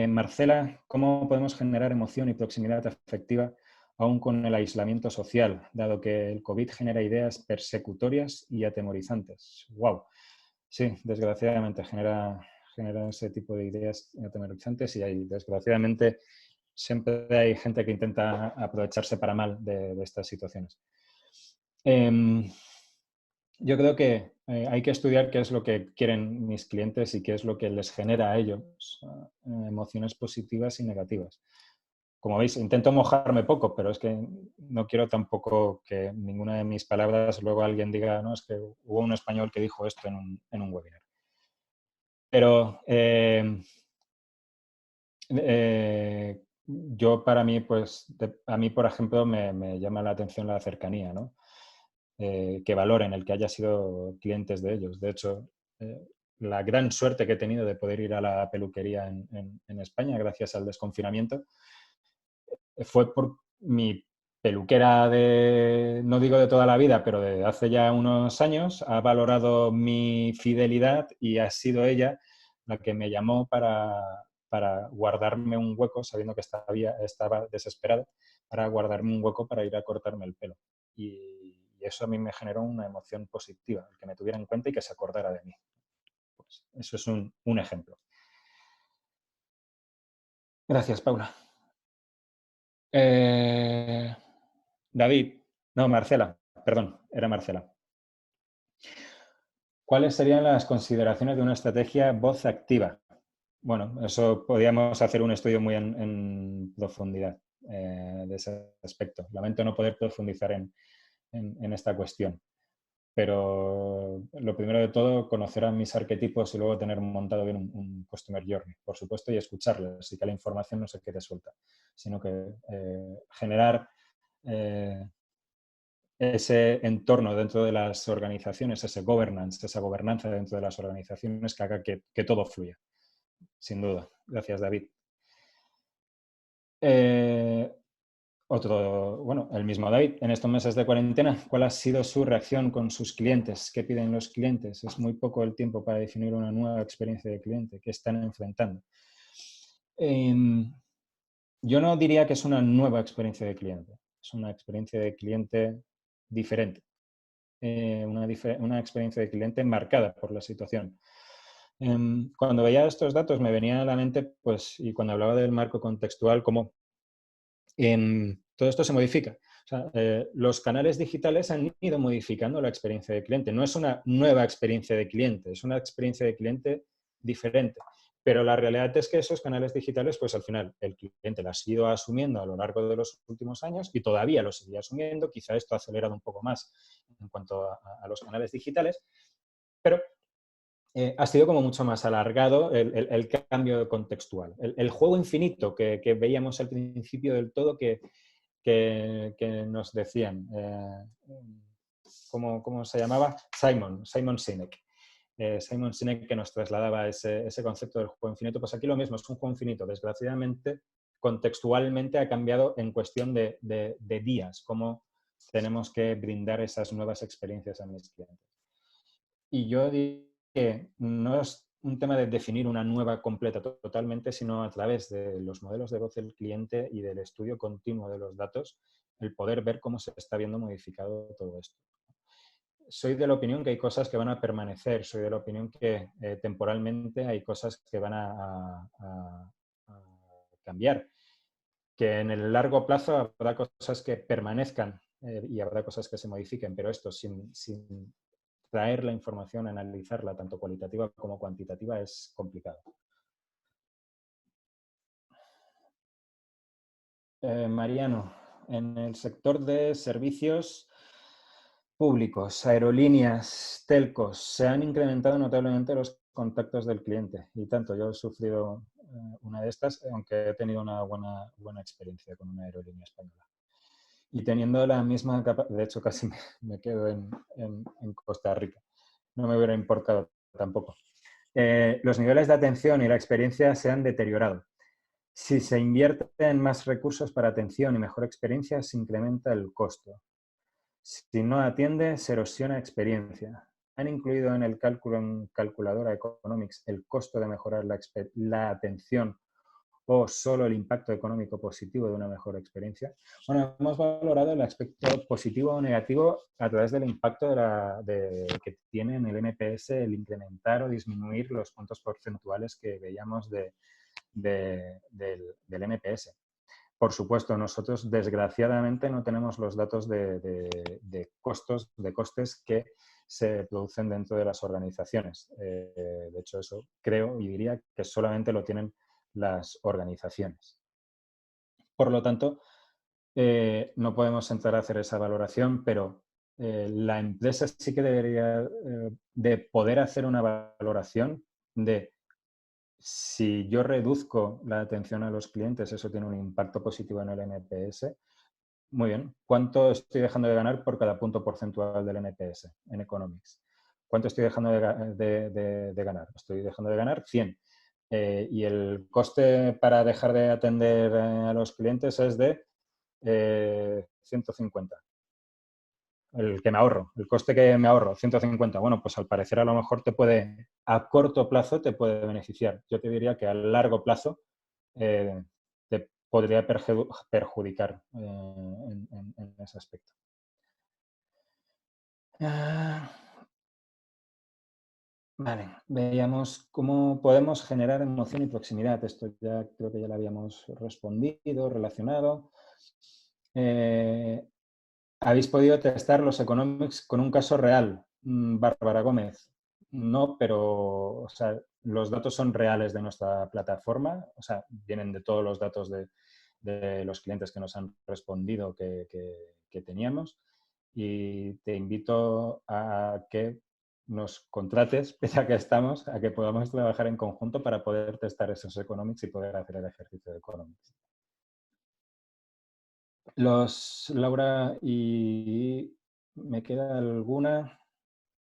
Marcela, ¿cómo podemos generar emoción y proximidad afectiva aún con el aislamiento social, dado que el COVID genera ideas persecutorias y atemorizantes? ¡Wow! Sí, desgraciadamente genera ese tipo de ideas atemorizantes y desgraciadamente siempre hay gente que intenta aprovecharse para mal de estas situaciones. Yo creo que hay que estudiar qué es lo que quieren mis clientes y qué es lo que les genera a ellos emociones positivas y negativas. Como veis, intento mojarme poco, pero es que no quiero tampoco que ninguna de mis palabras luego alguien diga, no, es que hubo un español que dijo esto en un webinar. Pero yo para mí, pues, a mí, por ejemplo, me llama la atención la cercanía, ¿no? Que valoren el que haya sido clientes de ellos. De hecho, la gran suerte que he tenido de poder ir a la peluquería en España gracias al desconfinamiento fue por mi peluquera no digo de toda la vida, pero de hace ya unos años, ha valorado mi fidelidad y ha sido ella la que me llamó para guardarme un hueco, sabiendo que estaba desesperado, para guardarme un hueco para ir a cortarme el pelo. Y eso a mí me generó una emoción positiva, el que me tuviera en cuenta y que se acordara de mí. Pues eso es un ejemplo. Gracias, Paula. David, no, Marcela, perdón, era Marcela. ¿Cuáles serían las consideraciones de una estrategia voz activa? Bueno, eso podríamos hacer un estudio muy en profundidad de ese aspecto. Lamento no poder profundizar en esta cuestión. Pero lo primero de todo, conocer a mis arquetipos y luego tener montado bien un Customer Journey, por supuesto, y escucharles y que la información no se quede suelta, sino que generar ese entorno dentro de las organizaciones, esa gobernanza dentro de las organizaciones que haga que todo fluya. Sin duda. Gracias, David. El mismo David, en estos meses de cuarentena, ¿cuál ha sido su reacción con sus clientes? ¿Qué piden los clientes? Es muy poco el tiempo para definir una nueva experiencia de cliente. ¿Qué están enfrentando? Yo no diría que es una nueva experiencia de cliente. Es una experiencia de cliente diferente. Una experiencia de cliente marcada por la situación. Cuando veía estos datos me venía a la mente, pues, y cuando hablaba del marco contextual, cómo todo esto se modifica. O sea, los canales digitales han ido modificando la experiencia de cliente. No es una nueva experiencia de cliente, es una experiencia de cliente diferente. Pero la realidad es que esos canales digitales, pues al final, el cliente lo ha ido asumiendo a lo largo de los últimos años y todavía lo sigue asumiendo. Quizá esto ha acelerado un poco más en cuanto a los canales digitales, pero ha sido como mucho más alargado el cambio contextual. El juego infinito que veíamos al principio del todo que nos decían. ¿cómo se llamaba? Simon Sinek. Simon Sinek, que nos trasladaba ese concepto del juego infinito. Pues aquí lo mismo, es un juego infinito. Desgraciadamente, contextualmente ha cambiado en cuestión de días, cómo tenemos que brindar esas nuevas experiencias a mis clientes. Y yo diría que no es un tema de definir una nueva completa totalmente, sino a través de los modelos de voz del cliente y del estudio continuo de los datos, el poder ver cómo se está viendo modificado todo esto. Soy de la opinión que hay cosas que van a permanecer, soy de la opinión que temporalmente hay cosas que van a cambiar, que en el largo plazo habrá cosas que permanezcan y habrá cosas que se modifiquen, pero esto sin traer la información, analizarla tanto cualitativa como cuantitativa es complicado. Mariano, en el sector de servicios públicos, aerolíneas, telcos, se han incrementado notablemente los contactos del cliente y tanto. Yo he sufrido una de estas, aunque he tenido una buena experiencia con una aerolínea española. Y teniendo la misma capacidad, de hecho casi me quedo en Costa Rica. No me hubiera importado tampoco. Los niveles de atención y la experiencia se han deteriorado. Si se invierten más recursos para atención y mejor experiencia, se incrementa el costo. Si no atiende, se erosiona experiencia. ¿Han incluido en el cálculo en Calculadora Economics el costo de mejorar la atención o solo el impacto económico positivo de una mejor experiencia? Bueno, hemos valorado el aspecto positivo o negativo a través del impacto que tiene en el NPS el incrementar o disminuir los puntos porcentuales que veíamos del NPS. Por supuesto, nosotros desgraciadamente no tenemos los datos de costes que se producen dentro de las organizaciones. De hecho, eso creo y diría que solamente lo tienen las organizaciones. Por lo tanto, no podemos entrar a hacer esa valoración, pero la empresa sí que debería de poder hacer una valoración de si yo reduzco la atención a los clientes, eso tiene un impacto positivo en el NPS. Muy bien. ¿Cuánto estoy dejando de ganar por cada punto porcentual del NPS en Economics? ¿Cuánto estoy dejando de ganar? Estoy dejando de ganar 100. Y el coste para dejar de atender a los clientes es de 150. El que me ahorro, el coste que me ahorro, 150. Bueno, pues al parecer a lo mejor a corto plazo te puede beneficiar. Yo te diría que a largo plazo te podría perjudicar en ese aspecto. Vale, veamos cómo podemos generar emoción y proximidad. Esto ya creo que ya lo habíamos respondido, relacionado. ¿Habéis podido testar los economics con un caso real? Bárbara Gómez. No, pero o sea, los datos son reales de nuestra plataforma, o sea, vienen de todos los datos de los clientes que nos han respondido que teníamos. Y te invito a que nos contrates, pese a que estamos, a que podamos trabajar en conjunto para poder testar esos economics y poder hacer el ejercicio de economics. Laura, y me queda alguna.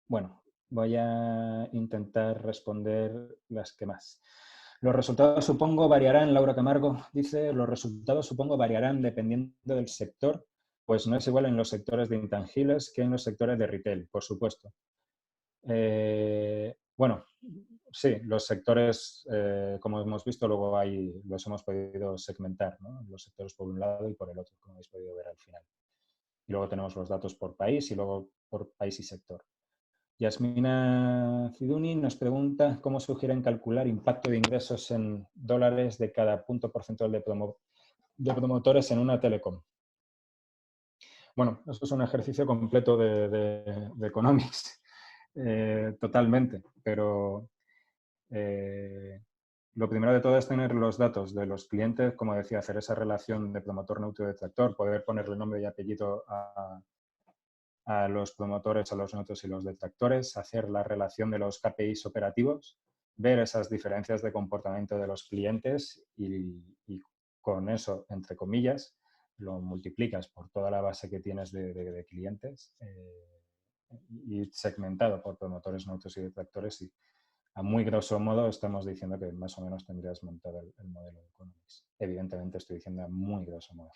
Bueno, voy a intentar responder las que más. Los resultados supongo variarán, Laura Camargo dice, los resultados supongo variarán dependiendo del sector, pues no es igual en los sectores de intangibles que en los sectores de retail, por supuesto. Bueno, sí, los sectores, como hemos visto, luego los hemos podido segmentar, ¿no? Los sectores por un lado y por el otro, como habéis podido ver al final. Y luego tenemos los datos por país y luego por país y sector. Yasmina Ciduni nos pregunta cómo sugieren calcular impacto de ingresos en dólares de cada punto porcentual de promotores en una telecom. Bueno, esto es un ejercicio completo de economics, totalmente, pero lo primero de todo es tener los datos de los clientes, como decía, hacer esa relación de promotor neutro detractor, poder ponerle nombre y apellido a los promotores, a los neutros y los detractores, hacer la relación de los KPIs operativos, ver esas diferencias de comportamiento de los clientes y con eso, entre comillas, lo multiplicas por toda la base que tienes de clientes y segmentado por promotores, neutros y detractores, y a muy grosso modo estamos diciendo que más o menos tendrías montado el modelo de Economics. Evidentemente estoy diciendo a muy grosso modo.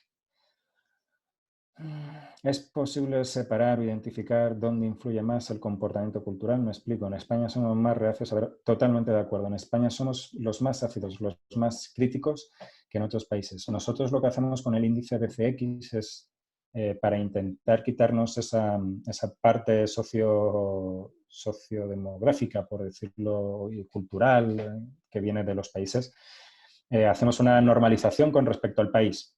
¿Es posible separar o identificar dónde influye más el comportamiento cultural? Me explico. En España somos más reacios a ver, totalmente de acuerdo. En España somos los más ácidos, los más críticos que en otros países. Nosotros lo que hacemos con el índice BCX es para intentar quitarnos esa parte sociodemográfica, por decirlo, y cultural que viene de los países. Hacemos una normalización con respecto al país.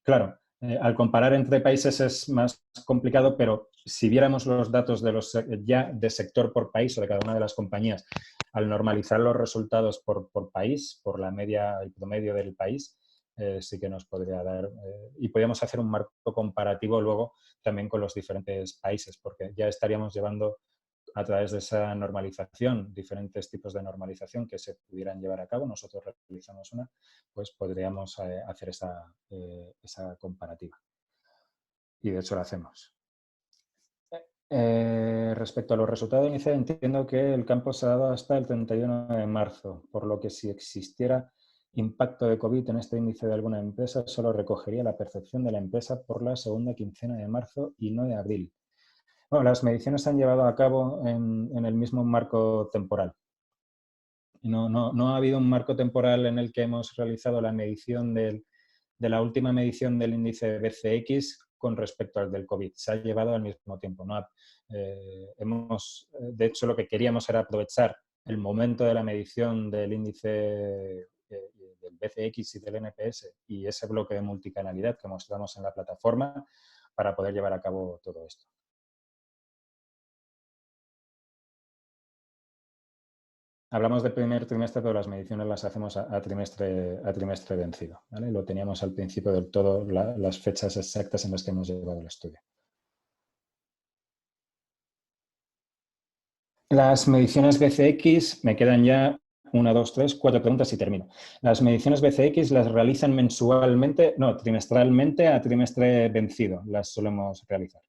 Claro, al comparar entre países es más complicado, pero si viéramos los datos de ya de sector por país o de cada una de las compañías, al normalizar los resultados por país, por la media, el promedio del país, sí que nos podría dar... y podríamos hacer un marco comparativo luego también con los diferentes países, porque ya estaríamos llevando a través de esa normalización, diferentes tipos de normalización que se pudieran llevar a cabo. Nosotros realizamos una, pues podríamos hacer esa comparativa. Y de hecho lo hacemos. Respecto a los resultados iniciales, entiendo que el campo se ha dado hasta el 31 de marzo, por lo que si existiera impacto de COVID en este índice de alguna empresa, solo recogería la percepción de la empresa por la segunda quincena de marzo y no de abril. Bueno, las mediciones se han llevado a cabo en el mismo marco temporal. No ha habido un marco temporal en el que hemos realizado la medición de la última medición del índice BCX con respecto al del COVID. Se ha llevado al mismo tiempo. De hecho, lo que queríamos era aprovechar el momento de la medición del índice del BCX y del NPS y ese bloque de multicanalidad que mostramos en la plataforma para poder llevar a cabo todo esto. Hablamos de primer trimestre, pero las mediciones las hacemos a trimestre vencido, ¿vale? Lo teníamos al principio del todo, las fechas exactas en las que hemos llevado el estudio. Las mediciones BCX, me quedan ya 1, 2, 3, 4 preguntas y termino. Las mediciones BCX las realizan trimestralmente a trimestre vencido, las solemos realizar.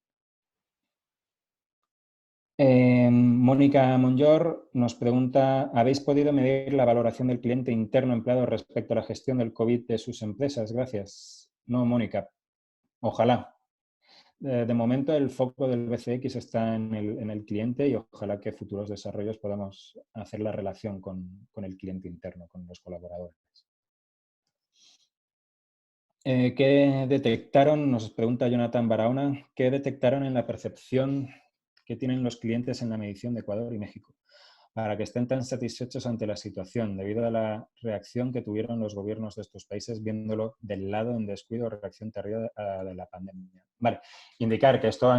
Mónica Monllor nos pregunta, ¿habéis podido medir la valoración del cliente interno empleado respecto a la gestión del COVID de sus empresas? Gracias. No, Mónica. Ojalá. De momento el foco del BCX está en el cliente y ojalá que futuros desarrollos podamos hacer la relación con el cliente interno, con los colaboradores. ¿Qué detectaron? Nos pregunta Jonathan Barahona. ¿Qué detectaron en la percepción que tienen los clientes en la medición de Ecuador y México para que estén tan satisfechos ante la situación debido a la reacción que tuvieron los gobiernos de estos países viéndolo del lado en descuido o reacción tardía de la pandemia? Vale, indicar que esto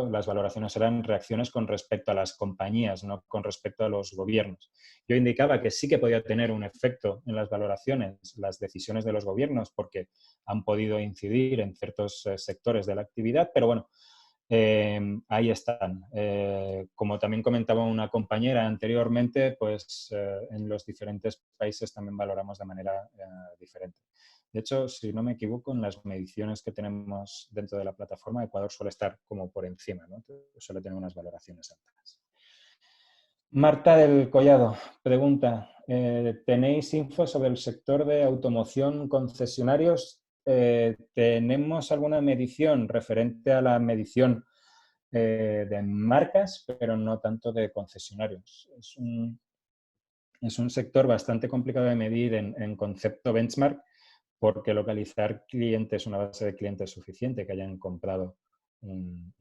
las valoraciones eran reacciones con respecto a las compañías, no con respecto a los gobiernos. Yo indicaba que sí que podía tener un efecto en las valoraciones, las decisiones de los gobiernos, porque han podido incidir en ciertos sectores de la actividad, pero bueno, ahí están. Como también comentaba una compañera anteriormente, pues en los diferentes países también valoramos de manera diferente. De hecho, si no me equivoco, en las mediciones que tenemos dentro de la plataforma, Ecuador suele estar como por encima, ¿no? Suele tener unas valoraciones altas. Marta del Collado pregunta, ¿tenéis info sobre el sector de automoción concesionarios? Tenemos alguna medición referente a la medición de marcas, pero no tanto de concesionarios. Es un sector bastante complicado de medir en concepto benchmark, porque localizar clientes, una base de clientes suficiente que hayan comprado un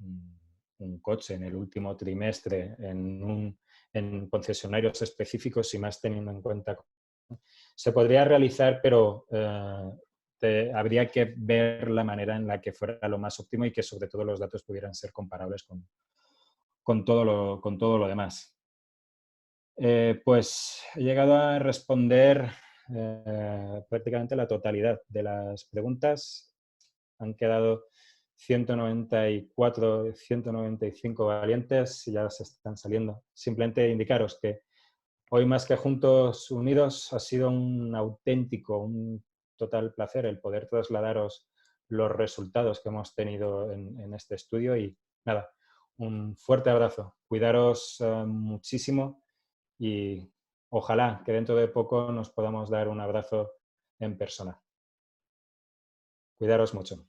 coche en el último trimestre en concesionarios específicos y más teniendo en cuenta. Se podría realizar, pero habría que ver la manera en la que fuera lo más óptimo y que sobre todo los datos pudieran ser comparables con todo lo demás. Pues he llegado a responder prácticamente la totalidad de las preguntas. Han quedado 194, 195 valientes y ya se están saliendo. Simplemente indicaros que hoy más que Juntos Unidos ha sido un total placer el poder trasladaros los resultados que hemos tenido en este estudio y nada, un fuerte abrazo. Cuidaros muchísimo y ojalá que dentro de poco nos podamos dar un abrazo en persona. Cuidaros mucho.